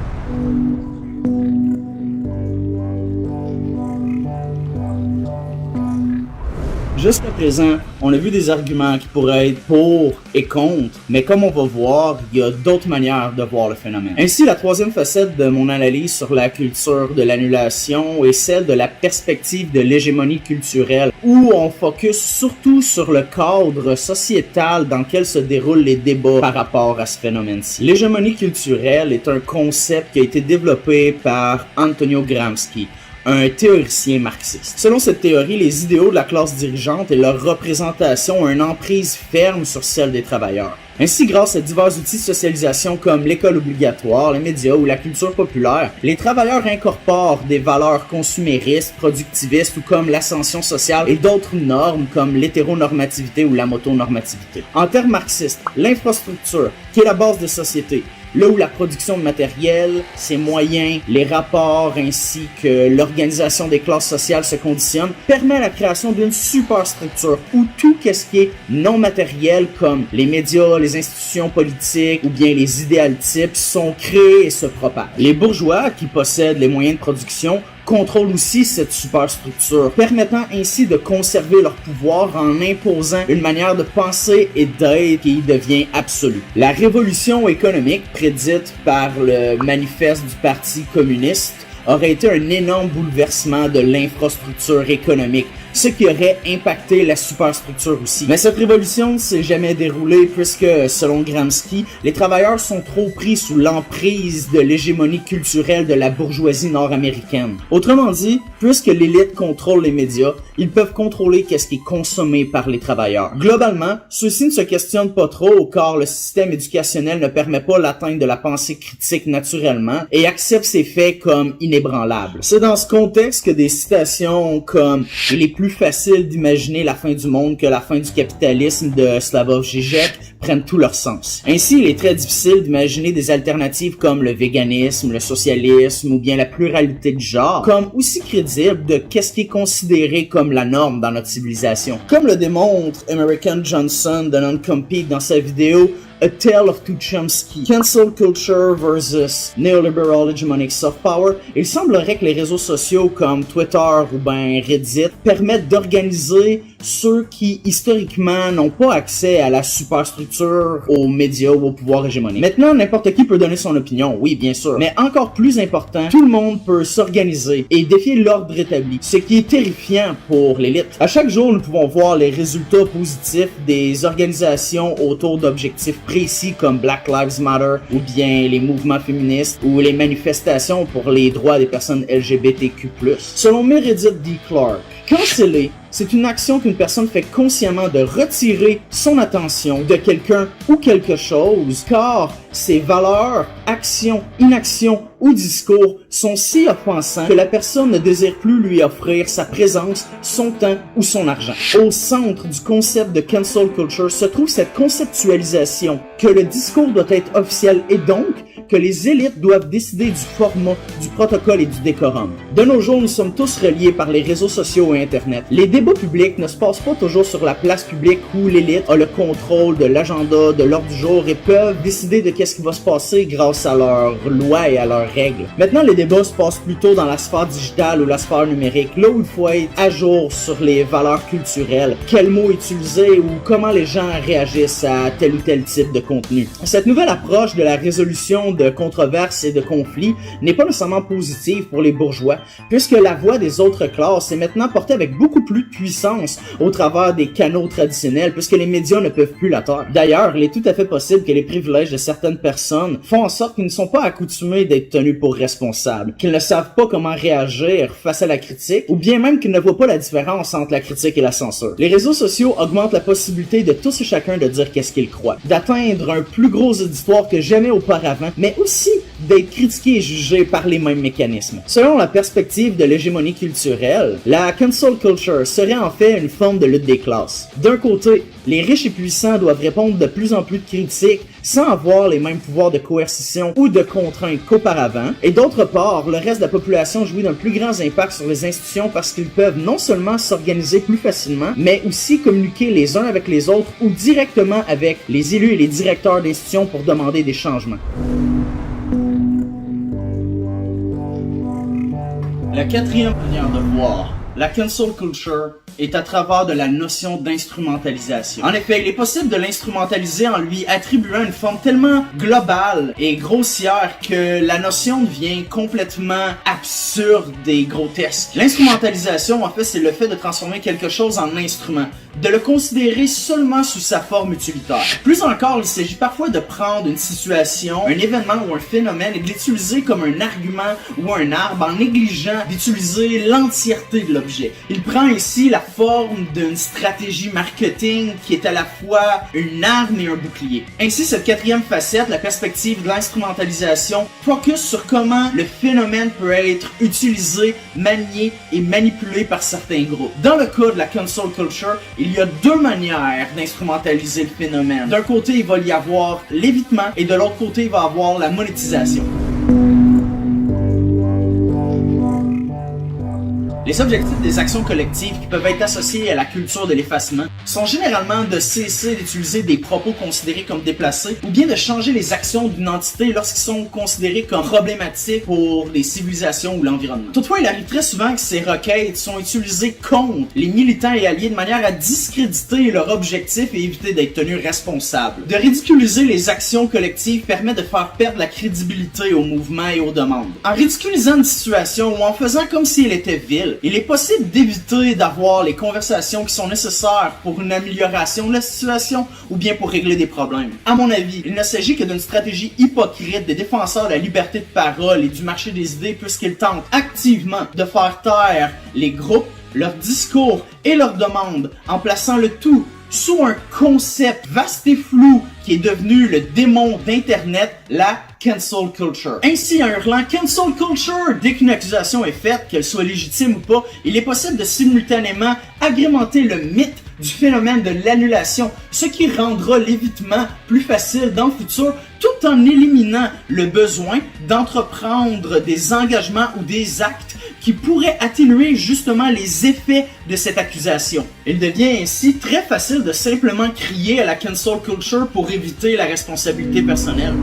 Speaker 1: Jusqu'à présent, on a vu des arguments qui pourraient être pour et contre, mais comme on va voir, il y a d'autres manières de voir le phénomène. Ainsi, la troisième facette de mon analyse sur la culture de l'annulation est celle de la perspective de l'hégémonie culturelle, où on focus surtout sur le cadre sociétal dans lequel se déroulent les débats par rapport à ce phénomène-ci. L'hégémonie culturelle est un concept qui a été développé par Antonio Gramsci, un théoricien marxiste. Selon cette théorie, les idéaux de la classe dirigeante et leur représentation ont une emprise ferme sur celle des travailleurs. Ainsi, grâce à divers outils de socialisation comme l'école obligatoire, les médias ou la culture populaire, les travailleurs incorporent des valeurs consuméristes, productivistes ou comme l'ascension sociale et d'autres normes comme l'hétéronormativité ou la motonormativité. En termes marxistes, l'infrastructure, qui est la base des sociétés, là où la production de matériel, ses moyens, les rapports ainsi que l'organisation des classes sociales se conditionnent, permet la création d'une superstructure où tout ce qui est non matériel comme les médias, les institutions politiques ou bien les idéaux types sont créés et se propagent. Les bourgeois qui possèdent les moyens de production contrôlent aussi cette superstructure, permettant ainsi de conserver leur pouvoir en imposant une manière de penser et d'être qui devient absolue. La révolution économique prédite par le manifeste du Parti communiste aurait été un énorme bouleversement de l'infrastructure économique, ce qui aurait impacté la superstructure aussi. Mais cette révolution ne s'est jamais déroulée puisque, selon Gramsci, les travailleurs sont trop pris sous l'emprise de l'hégémonie culturelle de la bourgeoisie nord-américaine. Autrement dit, puisque l'élite contrôle les médias, ils peuvent contrôler qu'est-ce qui est consommé par les travailleurs. Globalement, ceux-ci ne se questionnent pas trop car le système éducationnel ne permet pas l'atteinte de la pensée critique naturellement et accepte ces faits comme inébranlables. C'est dans ce contexte que des citations comme « Il est plus facile d'imaginer la fin du monde que la fin du capitalisme » de Slavoj Žižek prennent tout leur sens. Ainsi, il est très difficile d'imaginer des alternatives comme le véganisme, le socialisme ou bien la pluralité de genre comme aussi crédibles de qu'est-ce qui est considéré comme la norme dans notre civilisation. Comme le démontre American Johnson de Non-Compete dans sa vidéo A Tale of Two Chomsky, Cancel Culture versus Neoliberal Hegemonic Soft Power, il semblerait que les réseaux sociaux comme Twitter ou ben Reddit permettent d'organiser ceux qui, historiquement, n'ont pas accès à la superstructure, aux médias ou au pouvoir hégémonique. Maintenant, n'importe qui peut donner son opinion, oui, bien sûr. Mais encore plus important, tout le monde peut s'organiser et défier l'ordre établi, ce qui est terrifiant pour l'élite. À chaque jour, nous pouvons voir les résultats positifs des organisations autour d'objectifs précis comme Black Lives Matter ou bien les mouvements féministes ou les manifestations pour les droits des personnes LGBTQ+. Selon Meredith D. Clark, canceller, c'est une action qu'une personne fait consciemment de retirer son attention de quelqu'un ou quelque chose, car ses valeurs, actions, inactions ou discours sont si offensants que la personne ne désire plus lui offrir sa présence, son temps ou son argent. Au centre du concept de cancel culture se trouve cette conceptualisation que le discours doit être officiel et donc que les élites doivent décider du format, du protocole et du décorum. De nos jours, nous sommes tous reliés par les réseaux sociaux et Internet. Les débats publics ne se passent pas toujours sur la place publique où l'élite a le contrôle de l'agenda, de l'ordre du jour et peuvent décider de qu'est-ce qui va se passer grâce à leurs lois et à leurs règles. Maintenant, les débats se passent plutôt dans la sphère digitale ou la sphère numérique, là où il faut être à jour sur les valeurs culturelles, quels mots utiliser ou comment les gens réagissent à tel ou tel type de contenu. Cette nouvelle approche de la résolution de controverses et de conflits n'est pas nécessairement positive pour les bourgeois, puisque la voix des autres classes est maintenant portée avec beaucoup plus de puissance au travers des canaux traditionnels, puisque les médias ne peuvent plus la taire. D'ailleurs, il est tout à fait possible que les privilèges de certaines personnes font en sorte qu'ils ne sont pas accoutumés d'être tenus pour responsables, qu'ils ne savent pas comment réagir face à la critique, ou bien même qu'ils ne voient pas la différence entre la critique et la censure. Les réseaux sociaux augmentent la possibilité de tous et chacun de dire qu'est-ce qu'ils croient, d'atteindre un plus gros auditoire que jamais auparavant, mais aussi d'être critiqué et jugé par les mêmes mécanismes. Selon la perspective de l'hégémonie culturelle, la cancel culture serait en fait une forme de lutte des classes. D'un côté, les riches et puissants doivent répondre de plus en plus de critiques sans avoir les mêmes pouvoirs de coercition ou de contrainte qu'auparavant, et d'autre part, le reste de la population jouit d'un plus grand impact sur les institutions parce qu'ils peuvent non seulement s'organiser plus facilement, mais aussi communiquer les uns avec les autres ou directement avec les élus et les directeurs d'institutions pour demander des changements. La quatrième manière de voir la cancel culture est à travers de la notion d'instrumentalisation. En effet, il est possible de l'instrumentaliser en lui attribuant une forme tellement globale et grossière que la notion devient complètement absurde et grotesque. L'instrumentalisation, en fait, c'est le fait de transformer quelque chose en instrument, de le considérer seulement sous sa forme utilitaire. Plus encore, il s'agit parfois de prendre une situation, un événement ou un phénomène et de l'utiliser comme un argument ou un arbre en négligeant d'utiliser l'entièreté de l'objet. Il prend ici la forme d'une stratégie marketing qui est à la fois une arme et un bouclier. Ainsi, cette quatrième facette, la perspective de l'instrumentalisation, focus sur comment le phénomène peut être utilisé, manié et manipulé par certains groupes. Dans le cas de la cancel culture, il y a deux manières d'instrumentaliser le phénomène. D'un côté, il va y avoir l'évitement et de l'autre côté, il va y avoir la monétisation. Les objectifs des actions collectives qui peuvent être associées à la culture de l'effacement sont généralement de cesser d'utiliser des propos considérés comme déplacés ou bien de changer les actions d'une entité lorsqu'ils sont considérés comme problématiques pour les civilisations ou l'environnement. Toutefois, il arrive très souvent que ces requêtes sont utilisées contre les militants et alliés de manière à discréditer leur objectif et éviter d'être tenus responsables. De ridiculiser les actions collectives permet de faire perdre la crédibilité au mouvement et aux demandes. En ridiculisant une situation ou en faisant comme si elle était vile, il est possible d'éviter d'avoir les conversations qui sont nécessaires pour une amélioration de la situation ou bien pour régler des problèmes. À mon avis, il ne s'agit que d'une stratégie hypocrite des défenseurs de la liberté de parole et du marché des idées puisqu'ils tentent activement de faire taire les groupes, leurs discours et leurs demandes en plaçant le tout sous un concept vaste et flou qui est devenu le démon d'Internet, la cancel culture. Ainsi, en hurlant cancel culture dès qu'une accusation est faite, qu'elle soit légitime ou pas, il est possible de simultanément agrémenter le mythe du phénomène de l'annulation, ce qui rendra l'évitement plus facile dans le futur, tout en éliminant le besoin d'entreprendre des engagements ou des actes qui pourraient atténuer justement les effets de cette accusation. Il devient ainsi très facile de simplement crier à la cancel culture pour éviter la responsabilité personnelle.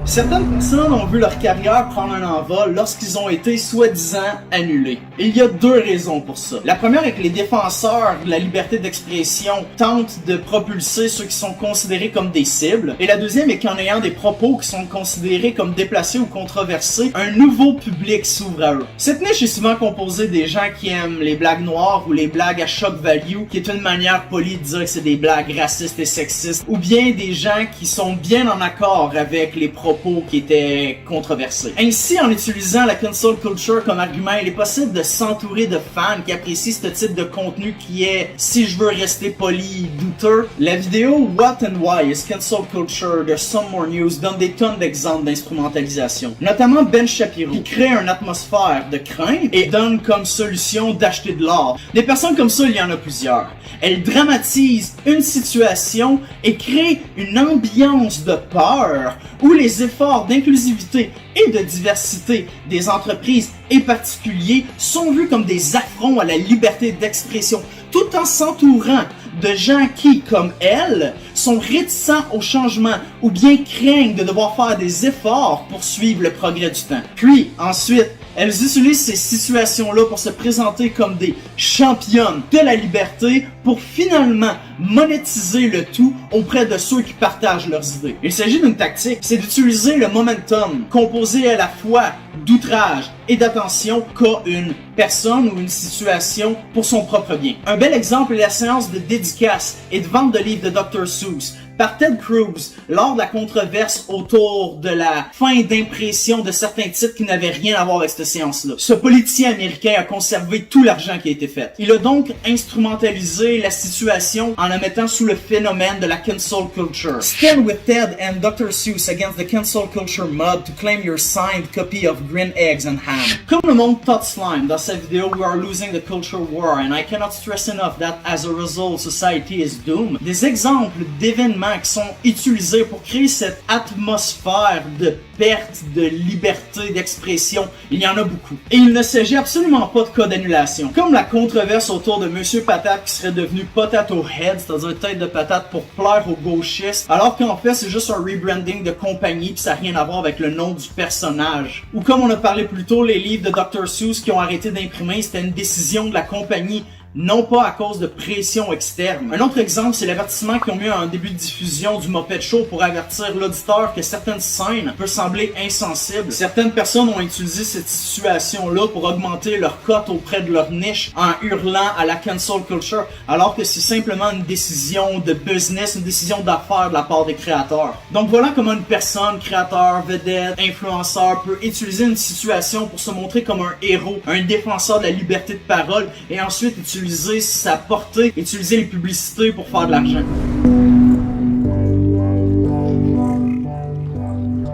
Speaker 1: Certaines personnes ont vu leur carrière prendre un envol lorsqu'ils ont été soi-disant annulés. Et il y a deux raisons pour ça. La première est que les défenseurs de la liberté d'expression tentent de propulser ceux qui sont considérés comme des cibles. Et la deuxième est qu'en ayant des propos qui sont considérés comme déplacés ou controversés, un nouveau public s'ouvre à eux. Cette niche est souvent composée des gens qui aiment les blagues noires ou les blagues à shock value, qui est une manière polie de dire que c'est des blagues racistes et sexistes, ou bien des gens qui sont bien en accord avec les propos qui étaient controversés. Ainsi, en utilisant la cancel culture comme argument, il est possible de s'entourer de fans qui apprécient ce type de contenu qui est, si je veux rester poli, douteux. La vidéo What and Why is Cancel Culture de Some More News donne des tonnes d'exemples d'instrumentalisation. Notamment Ben Shapiro, qui crée une atmosphère de crainte et donne comme solution d'acheter de l'or. Des personnes comme ça, il y en a plusieurs. Elles dramatisent une situation et créent une ambiance de peur où les efforts d'inclusivité et de diversité des entreprises et particuliers sont vus comme des affronts à la liberté d'expression, tout en s'entourant de gens qui, comme elles, sont réticents au changement ou bien craignent de devoir faire des efforts pour suivre le progrès du temps. Puis, ensuite, Elles utilisent ces situations-là pour se présenter comme des championnes de la liberté pour finalement monétiser le tout auprès de ceux qui partagent leurs idées. Il s'agit d'une tactique, c'est d'utiliser le momentum composé à la fois d'outrage et d'attention qu'a une personne ou une situation pour son propre bien. Un bel exemple est la séance de dédicace et de vente de livres de Dr. Seuss par Ted Cruz lors de la controverse autour de la fin d'impression de certains titres qui n'avaient rien à voir avec cette séance-là. Ce politicien américain a conservé tout l'argent qui a été fait. Il a donc instrumentalisé la situation en la mettant sous le phénomène de la cancel culture. Stand with Ted and Dr. Seuss against the cancel culture mob to claim your signed copy of Green Eggs and Ham. Comme le montre Todd Slime dans sa vidéo We are losing the culture war and I cannot stress enough that as a result society is doomed. Des exemples d'événements qui sont utilisés pour créer cette atmosphère de perte de liberté d'expression, il y en a beaucoup. Et il ne s'agit absolument pas de cas d'annulation. Comme la controverse autour de Monsieur Patate qui serait devenu Potato Head, c'est-à-dire tête de patate pour plaire aux gauchistes, alors qu'en fait c'est juste un rebranding de compagnie pis ça n'a rien à voir avec le nom du personnage. Ou comme on a parlé plus tôt, les livres de Dr. Seuss qui ont arrêté d'imprimer, c'était une décision de la compagnie, non pas à cause de pression externe. Un autre exemple, c'est l'avertissement qu'ils ont mis en début de diffusion du Muppet Show pour avertir l'auditeur que certaines scènes peuvent sembler insensibles. Certaines personnes ont utilisé cette situation-là pour augmenter leur cote auprès de leur niche en hurlant à la cancel culture, alors que c'est simplement une décision de business, une décision d'affaires de la part des créateurs. Donc voilà comment une personne, créateur, vedette, influenceur peut utiliser une situation pour se montrer comme un héros, un défenseur de la liberté de parole et ensuite utiliser sa portée, utiliser les publicités pour faire de l'argent.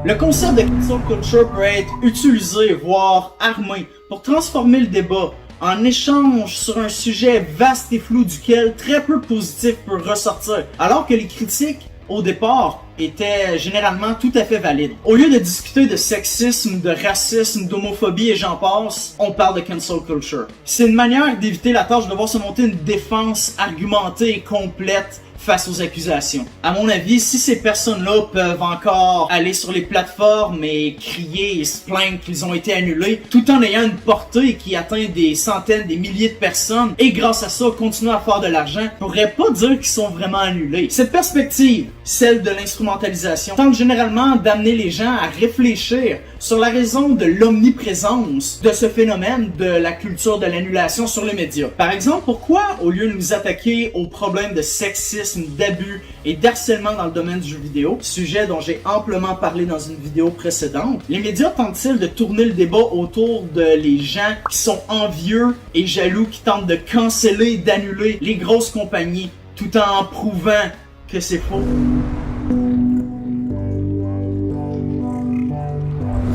Speaker 1: Le concept de cancel culture peut être utilisé, voire armé, pour transformer le débat en échange sur un sujet vaste et flou duquel très peu positif peut ressortir, alors que les critiques, au départ, était généralement tout à fait valide. Au lieu de discuter de sexisme, de racisme, d'homophobie et j'en passe, on parle de cancel culture. C'est une manière d'éviter la tâche de devoir se monter une défense argumentée et complète face aux accusations. À mon avis, si ces personnes-là peuvent encore aller sur les plateformes et crier et se plaindre qu'ils ont été annulés, tout en ayant une portée qui atteint des centaines, des milliers de personnes, et grâce à ça, continuer à faire de l'argent, je pourrais pas dire qu'ils sont vraiment annulés. Cette perspective, celle de l'instrumentalisation, tente généralement d'amener les gens à réfléchir sur la raison de l'omniprésence de ce phénomène de la culture de l'annulation sur les médias. Par exemple, pourquoi, au lieu de nous attaquer aux problèmes de sexisme, d'abus et d'harcèlement dans le domaine du jeu vidéo, sujet dont j'ai amplement parlé dans une vidéo précédente, les médias tentent-ils de tourner le débat autour de les gens qui sont envieux et jaloux, qui tentent de canceller, d'annuler les grosses compagnies, tout en prouvant que c'est faux?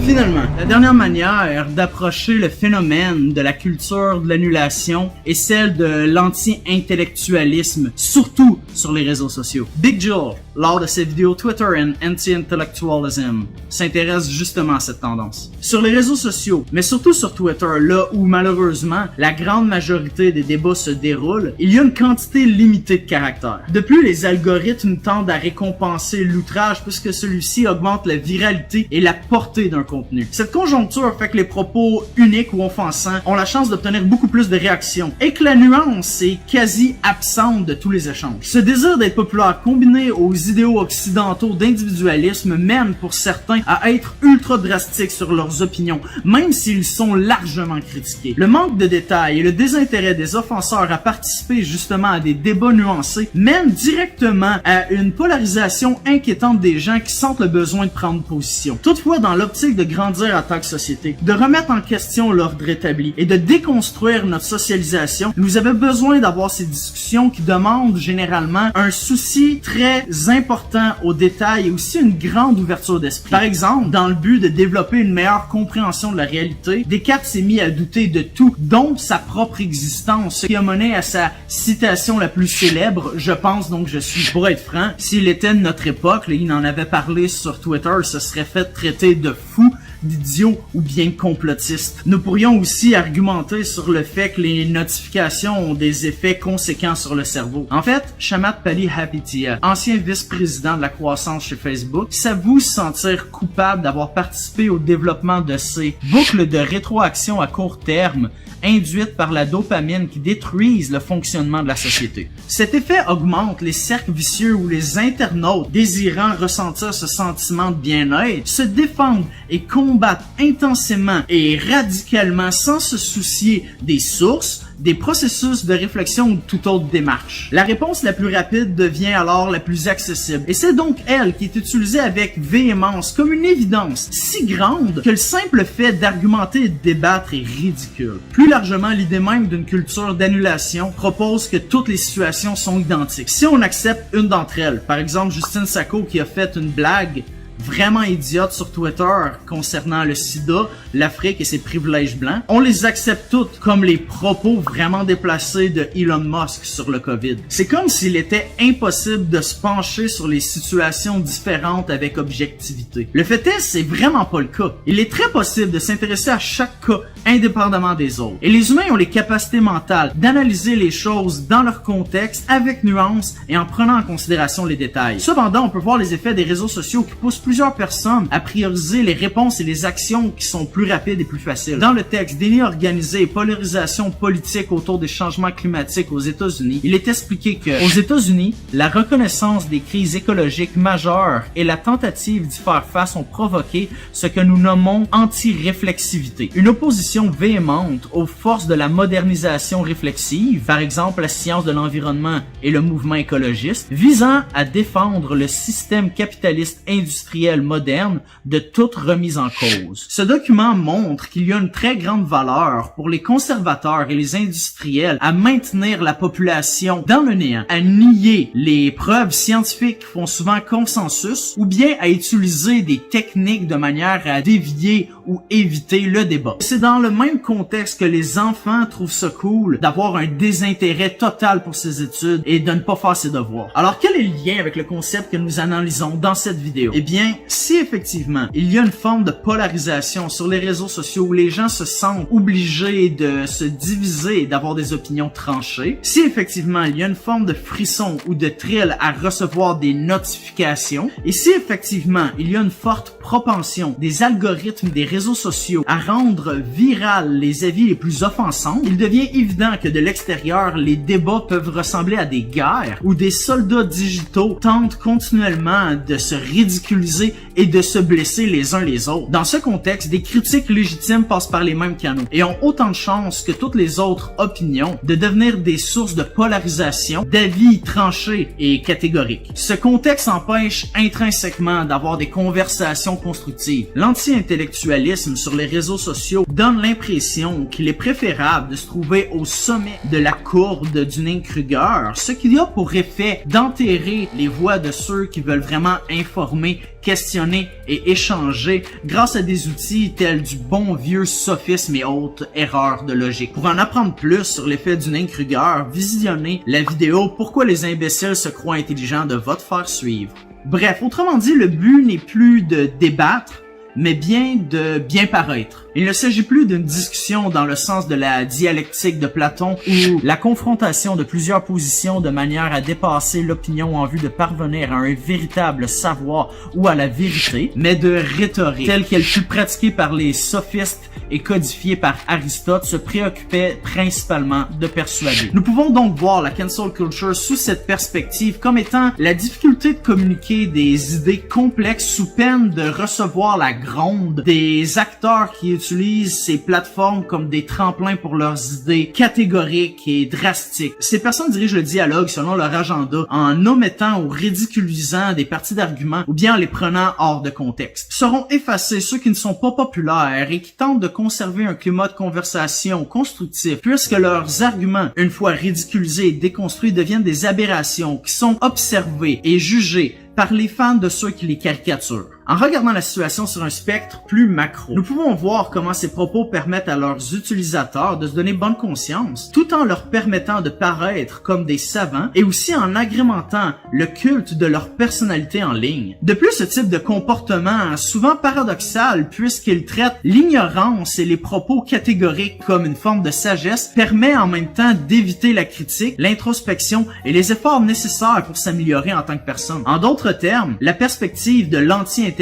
Speaker 1: Finalement, la dernière manière d'approcher le phénomène de la culture de l'annulation est celle de l'anti-intellectualisme, surtout sur les réseaux sociaux. Big Joel, lors de ses vidéos Twitter and Anti-Intellectualism, s'intéresse justement à cette tendance. Sur les réseaux sociaux, mais surtout sur Twitter, là où malheureusement la grande majorité des débats se déroulent, il y a une quantité limitée de caractères. De plus, les algorithmes tendent à récompenser l'outrage puisque celui-ci augmente la viralité et la portée d'un contenu. Cette conjoncture fait que les propos uniques ou offensants ont la chance d'obtenir beaucoup plus de réactions et que la nuance est quasi absente de tous les échanges. Ce désir d'être populaire combiné aux idéaux occidentaux d'individualisme mène pour certains à être ultra drastiques sur leurs opinions, même s'ils sont largement critiqués. Le manque de détails et le désintérêt des offenseurs à participer justement à des débats nuancés mènent directement à une polarisation inquiétante des gens qui sentent le besoin de prendre position. Toutefois, dans l'optique de grandir en tant que société, de remettre en question l'ordre établi et de déconstruire notre socialisation, nous avons besoin d'avoir ces discussions qui demandent généralement un souci très important aux détails et aussi une grande ouverture d'esprit. Par exemple, dans le but de développer une meilleure compréhension de la réalité, Descartes s'est mis à douter de tout, dont sa propre existence, ce qui a mené à sa citation la plus célèbre, « Je pense donc je suis ». Pour être franc, s'il était de notre époque, il en avait parlé sur Twitter, il se serait fait traiter de fou d'idiots ou bien complotistes. Nous pourrions aussi argumenter sur le fait que les notifications ont des effets conséquents sur le cerveau. En fait, Chamath Palihapitiya, ancien vice-président de la croissance chez Facebook, s'avoue se sentir coupable d'avoir participé au développement de ces boucles de rétroaction à court terme induites par la dopamine qui détruisent le fonctionnement de la société. Cet effet augmente les cercles vicieux où les internautes désirant ressentir ce sentiment de bien-être se défendent et combattent intensément et radicalement sans se soucier des sources, des processus de réflexion ou de toute autre démarche. La réponse la plus rapide devient alors la plus accessible. Et c'est donc elle qui est utilisée avec véhémence comme une évidence si grande que le simple fait d'argumenter et de débattre est ridicule. Plus largement, l'idée même d'une culture d'annulation propose que toutes les situations sont identiques. Si on accepte une d'entre elles, par exemple Justine Sacco qui a fait une blague vraiment idiote sur Twitter concernant le sida, l'Afrique et ses privilèges blancs, on les accepte toutes comme les propos vraiment déplacés de Elon Musk sur le COVID. C'est comme s'il était impossible de se pencher sur les situations différentes avec objectivité. Le fait est, c'est vraiment pas le cas. Il est très possible de s'intéresser à chaque cas indépendamment des autres. Et les humains ont les capacités mentales d'analyser les choses dans leur contexte avec nuance et en prenant en considération les détails. Cependant, on peut voir les effets des réseaux sociaux qui poussent plusieurs personnes à prioriser les réponses et les actions qui sont plus rapides et plus faciles. Dans le texte Déni organisé et polarisation politique autour des changements climatiques aux États-Unis, il est expliqué que, aux États-Unis, la reconnaissance des crises écologiques majeures et la tentative d'y faire face ont provoqué ce que nous nommons anti-réflexivité. Une opposition véhémente aux forces de la modernisation réflexive, par exemple la science de l'environnement et le mouvement écologiste, visant à défendre le système capitaliste industriel moderne de toute remise en cause. Ce document montre qu'il y a une très grande valeur pour les conservateurs et les industriels à maintenir la population dans le néant, à nier les preuves scientifiques qui font souvent consensus ou bien à utiliser des techniques de manière à dévier ou éviter le débat. C'est dans le même contexte que les enfants trouvent ça cool d'avoir un désintérêt total pour ses études et de ne pas faire ses devoirs. Alors quel est le lien avec le concept que nous analysons dans cette vidéo? Eh bien, si effectivement il y a une forme de polarisation sur les réseaux sociaux où les gens se sentent obligés de se diviser et d'avoir des opinions tranchées, si effectivement il y a une forme de frisson ou de thrill à recevoir des notifications, et si effectivement il y a une forte propension des algorithmes des réseaux sociaux à rendre viral les avis les plus offensants, il devient évident que de l'extérieur, les débats peuvent ressembler à des guerres où des soldats digitaux tentent continuellement de se ridiculiser et de se blesser les uns les autres. Dans ce contexte, des critiques légitimes passent par les mêmes canaux et ont autant de chances que toutes les autres opinions de devenir des sources de polarisation, d'avis tranchés et catégoriques. Ce contexte empêche intrinsèquement d'avoir des conversations constructives. L'anti-intellectualisme sur les réseaux sociaux donne l'impression qu'il est préférable de se trouver au sommet de la courbe du Dunning-Kruger, ce qui a pour effet d'enterrer les voix de ceux qui veulent vraiment informer, questionner et échanger grâce à des outils tels du bon vieux sophisme et autres erreurs de logique. Pour en apprendre plus sur l'effet du Dunning-Kruger, visionnez la vidéo « Pourquoi les imbéciles se croient intelligents » de votre faire suivre. Bref, autrement dit, le but n'est plus de débattre, mais bien de bien paraître. Il ne s'agit plus d'une discussion dans le sens de la dialectique de Platon ou la confrontation de plusieurs positions de manière à dépasser l'opinion en vue de parvenir à un véritable savoir ou à la vérité, mais de rhétorique, telle qu'elle fut pratiquée par les sophistes et codifiée par Aristote, se préoccupait principalement de persuader. Nous pouvons donc voir la cancel culture sous cette perspective comme étant la difficulté de communiquer des idées complexes sous peine de recevoir la gronde des acteurs qui utilisent ces plateformes comme des tremplins pour leurs idées catégoriques et drastiques. Ces personnes dirigent le dialogue selon leur agenda en omettant ou ridiculisant des parties d'arguments ou bien en les prenant hors de contexte. Seront effacés ceux qui ne sont pas populaires et qui tentent de conserver un climat de conversation constructif puisque leurs arguments, une fois ridiculisés et déconstruits, deviennent des aberrations qui sont observées et jugées par les fans de ceux qui les caricaturent. En regardant la situation sur un spectre plus macro, nous pouvons voir comment ces propos permettent à leurs utilisateurs de se donner bonne conscience, tout en leur permettant de paraître comme des savants et aussi en agrémentant le culte de leur personnalité en ligne. De plus, ce type de comportement, souvent paradoxal puisqu'il traite l'ignorance et les propos catégoriques comme une forme de sagesse, permet en même temps d'éviter la critique, l'introspection et les efforts nécessaires pour s'améliorer en tant que personne. En d'autres termes, la perspective de l'anti-intellectualisme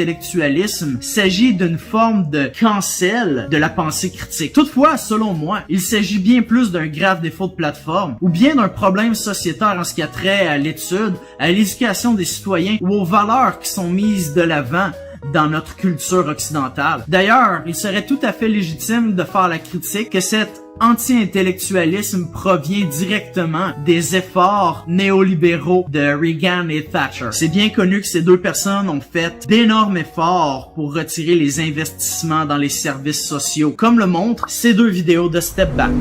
Speaker 1: s'agit d'une forme de cancel de la pensée critique. Toutefois, selon moi, il s'agit bien plus d'un grave défaut de plateforme ou bien d'un problème sociétaire en ce qui a trait à l'étude, à l'éducation des citoyens ou aux valeurs qui sont mises de l'avant dans notre culture occidentale. D'ailleurs, il serait tout à fait légitime de faire la critique que cet anti-intellectualisme provient directement des efforts néolibéraux de Reagan et Thatcher. C'est bien connu que ces deux personnes ont fait d'énormes efforts pour retirer les investissements dans les services sociaux, comme le montrent ces deux vidéos de Step Back.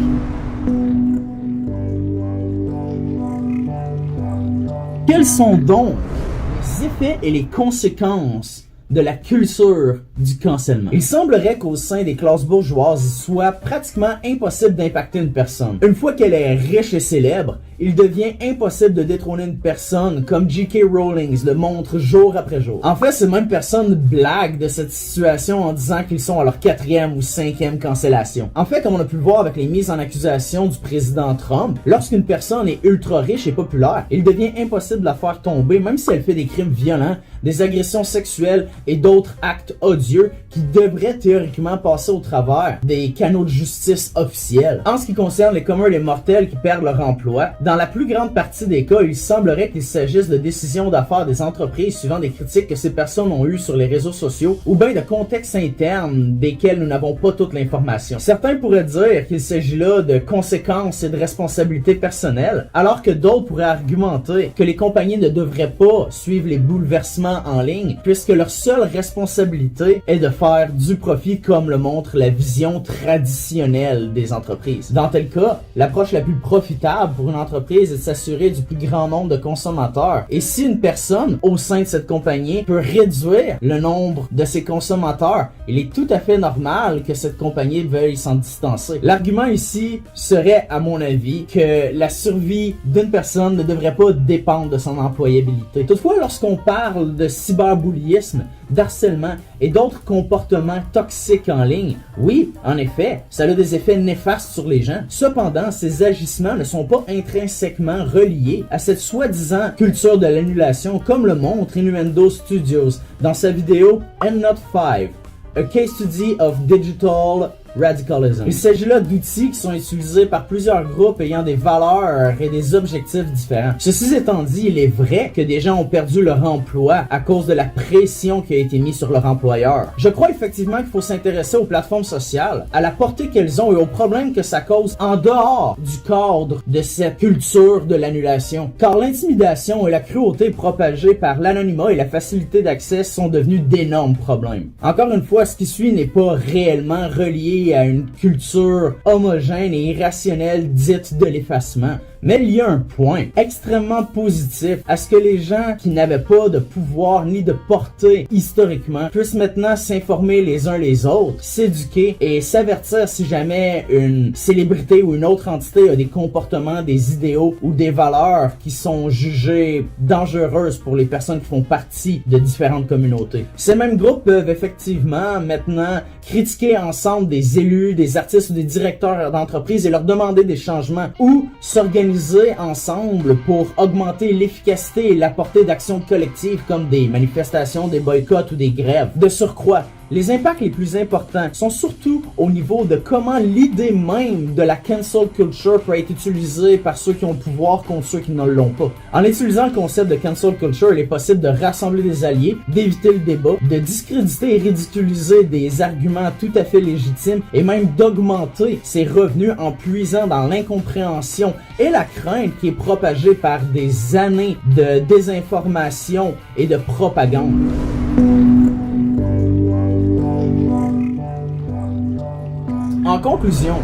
Speaker 1: Quels sont donc les effets et les conséquences de la culture du cancellement? Il semblerait qu'au sein des classes bourgeoises, il soit pratiquement impossible d'impacter une personne. Une fois qu'elle est riche et célèbre, il devient impossible de détrôner une personne comme J.K. Rowling le montre jour après jour. En fait, ces mêmes personnes blaguent de cette situation en disant qu'ils sont à leur 4e ou 5e cancellation. En fait, comme on a pu le voir avec les mises en accusation du président Trump, lorsqu'une personne est ultra riche et populaire, il devient impossible de la faire tomber même si elle fait des crimes violents, des agressions sexuelles et d'autres actes odieux qui devraient théoriquement passer au travers des canaux de justice officiels. En ce qui concerne les communs et les mortels qui perdent leur emploi, dans la plus grande partie des cas, il semblerait qu'il s'agisse de décisions d'affaires des entreprises suivant des critiques que ces personnes ont eues sur les réseaux sociaux ou bien de contextes internes desquels nous n'avons pas toute l'information. Certains pourraient dire qu'il s'agit là de conséquences et de responsabilités personnelles, alors que d'autres pourraient argumenter que les compagnies ne devraient pas suivre les bouleversements en ligne puisque leur seule responsabilité est de faire du profit comme le montre la vision traditionnelle des entreprises. Dans tel cas, l'approche la plus profitable pour une entreprise est de s'assurer du plus grand nombre de consommateurs. Et si une personne au sein de cette compagnie peut réduire le nombre de ses consommateurs, il est tout à fait normal que cette compagnie veuille s'en distancer. L'argument ici serait, à mon avis, que la survie d'une personne ne devrait pas dépendre de son employabilité. Toutefois, lorsqu'on parle de cyberbullyisme, d'harcèlement et d'autres comportements toxiques en ligne, oui, en effet, ça a des effets néfastes sur les gens. Cependant, ces agissements ne sont pas intrinsèquement reliés à cette soi-disant culture de l'annulation comme le montre Innuendo Studios dans sa vidéo M-Not 5, A Case Study of Digital Radicalism. Il s'agit là d'outils qui sont utilisés par plusieurs groupes ayant des valeurs et des objectifs différents. Ceci étant dit, il est vrai que des gens ont perdu leur emploi à cause de la pression qui a été mise sur leur employeur. Je crois effectivement qu'il faut s'intéresser aux plateformes sociales, à la portée qu'elles ont et aux problèmes que ça cause en dehors du cadre de cette culture de l'annulation. Car l'intimidation et la cruauté propagée par l'anonymat et la facilité d'accès sont devenus d'énormes problèmes. Encore une fois, ce qui suit n'est pas réellement relié à une culture homogène et irrationnelle dite de l'effacement. Mais il y a un point extrêmement positif à ce que les gens qui n'avaient pas de pouvoir ni de portée historiquement puissent maintenant s'informer les uns les autres, s'éduquer et s'avertir si jamais une célébrité ou une autre entité a des comportements, des idéaux ou des valeurs qui sont jugées dangereuses pour les personnes qui font partie de différentes communautés. Ces mêmes groupes peuvent effectivement maintenant critiquer ensemble des élus, des artistes ou des directeurs d'entreprise et leur demander des changements ou s'organiser ensemble pour augmenter l'efficacité et la portée d'actions collectives comme des manifestations, des boycotts ou des grèves. De surcroît, les impacts les plus importants sont surtout au niveau de comment l'idée même de la cancel culture peut être utilisée par ceux qui ont le pouvoir contre ceux qui ne l'ont pas. En utilisant le concept de cancel culture, il est possible de rassembler des alliés, d'éviter le débat, de discréditer et ridiculiser des arguments tout à fait légitimes et même d'augmenter ses revenus en puisant dans l'incompréhension et la crainte qui est propagée par des années de désinformation et de propagande. En conclusion,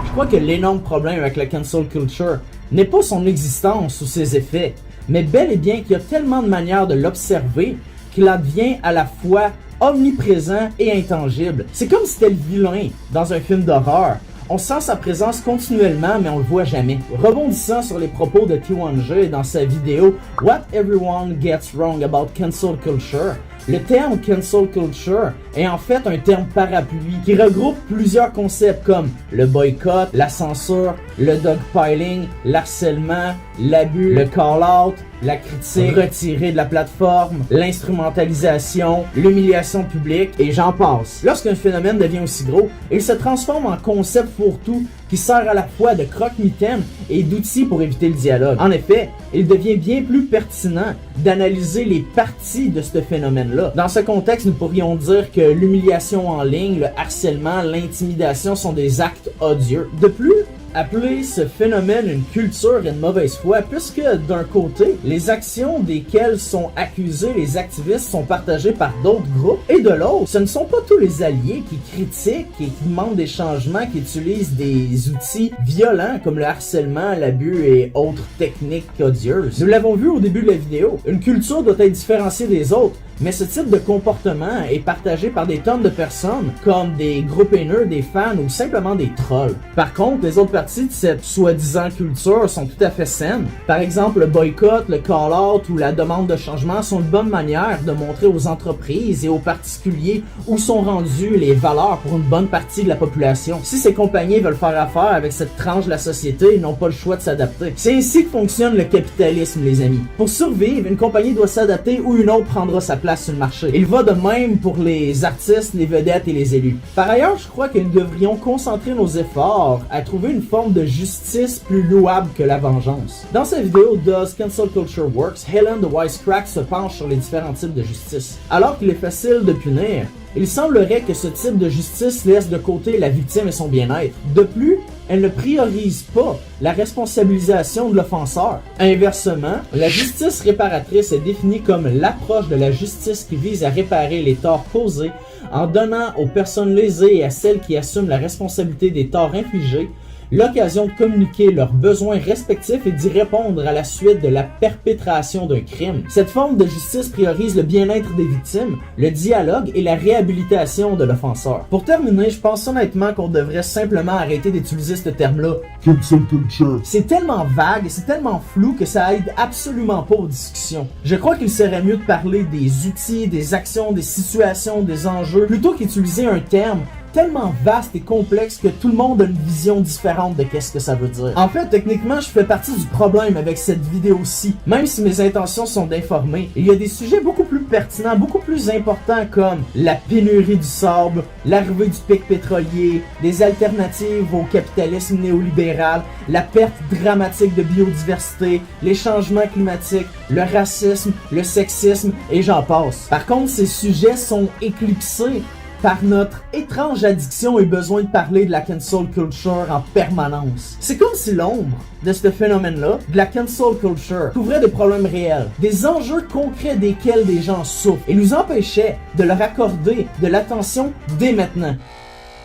Speaker 1: je crois que l'énorme problème avec la cancel culture n'est pas son existence ou ses effets, mais bel et bien qu'il y a tellement de manières de l'observer qu'il en devient à la fois omniprésent et intangible. C'est comme si c'était le vilain dans un film d'horreur. On sent sa présence continuellement, mais on le voit jamais. Rebondissant sur les propos de T1G dans sa vidéo What Everyone Gets Wrong About Cancel Culture, le terme cancel culture est en fait un terme parapluie qui regroupe plusieurs concepts comme le boycott, la censure, le dogpiling, l'harcèlement, l'abus, le call-out, la critique, retirer de la plateforme, l'instrumentalisation, l'humiliation publique et j'en passe. Lorsqu'un phénomène devient aussi gros, il se transforme en concept fourre-tout qui sert à la fois de croque-mitaine et d'outil pour éviter le dialogue. En effet, il devient bien plus pertinent d'analyser les parties de ce phénomène-là. Dans ce contexte, nous pourrions dire que l'humiliation en ligne, le harcèlement, l'intimidation sont des actes odieux. De plus, appeler ce phénomène une culture est une mauvaise foi, puisque d'un côté, les actions desquelles sont accusés les activistes sont partagées par d'autres groupes, et de l'autre, ce ne sont pas tous les alliés qui critiquent et qui demandent des changements, qui utilisent des outils violents comme le harcèlement, l'abus et autres techniques odieuses. Nous l'avons vu au début de la vidéo, une culture doit être différenciée des autres, mais ce type de comportement est partagé par des tonnes de personnes, comme des groupes haineux, des fans ou simplement des trolls. Par contre, les autres parties de cette soi-disant culture sont tout à fait saines. Par exemple, le boycott, le call-out ou la demande de changement sont une bonne manière de montrer aux entreprises et aux particuliers où sont rendues les valeurs pour une bonne partie de la population. Si ces compagnies veulent faire affaire avec cette tranche de la société, ils n'ont pas le choix de s'adapter. C'est ainsi que fonctionne le capitalisme, les amis. Pour survivre, une compagnie doit s'adapter ou une autre prendra sa place sur le marché. Il va de même pour les artistes, les vedettes et les élus. Par ailleurs, je crois que nous devrions concentrer nos efforts à trouver une forme de justice plus louable que la vengeance. Dans sa vidéo Does Cancel Culture Works, Helen de Wisecrack se penche sur les différents types de justice. Alors qu'il est facile de punir, il semblerait que ce type de justice laisse de côté la victime et son bien-être. De plus, elle ne priorise pas la responsabilisation de l'offenseur. Inversement, la justice réparatrice est définie comme l'approche de la justice qui vise à réparer les torts causés en donnant aux personnes lésées et à celles qui assument la responsabilité des torts infligés l'occasion de communiquer leurs besoins respectifs et d'y répondre à la suite de la perpétration d'un crime. Cette forme de justice priorise le bien-être des victimes, le dialogue et la réhabilitation de l'offenseur. Pour terminer, je pense honnêtement qu'on devrait simplement arrêter d'utiliser ce terme-là. Cancel culture. C'est tellement vague et c'est tellement flou que ça aide absolument pas aux discussions. Je crois qu'il serait mieux de parler des outils, des actions, des situations, des enjeux, plutôt qu'utiliser un terme tellement vaste et complexe que tout le monde a une vision différente de qu'est-ce que ça veut dire. En fait, techniquement, je fais partie du problème avec cette vidéo-ci. Même si mes intentions sont d'informer, il y a des sujets beaucoup plus pertinents, beaucoup plus importants comme la pénurie du sable, l'arrivée du pic pétrolier, des alternatives au capitalisme néolibéral, la perte dramatique de biodiversité, les changements climatiques, le racisme, le sexisme et j'en passe. Par contre, ces sujets sont éclipsés par notre étrange addiction et besoin de parler de la cancel culture en permanence. C'est comme si l'ombre de ce phénomène-là, de la cancel culture, couvrait des problèmes réels, des enjeux concrets desquels des gens souffrent et nous empêchait de leur accorder de l'attention dès maintenant.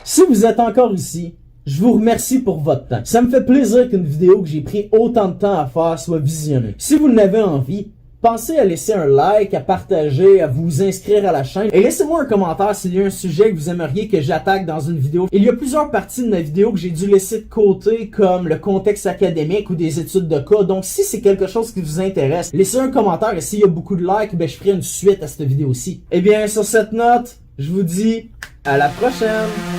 Speaker 1: Si vous êtes encore ici, je vous remercie pour votre temps. Ça me fait plaisir qu'une vidéo que j'ai pris autant de temps à faire soit visionnée. Si vous n'avez envie, pensez à laisser un like, à partager, à vous inscrire à la chaîne et laissez-moi un commentaire s'il y a un sujet que vous aimeriez que j'attaque dans une vidéo. Il y a plusieurs parties de ma vidéo que j'ai dû laisser de côté comme le contexte académique ou des études de cas. Donc si c'est quelque chose qui vous intéresse, laissez un commentaire et s'il y a beaucoup de likes, je ferai une suite à cette vidéo-ci. Et bien sur cette note, je vous dis à la prochaine!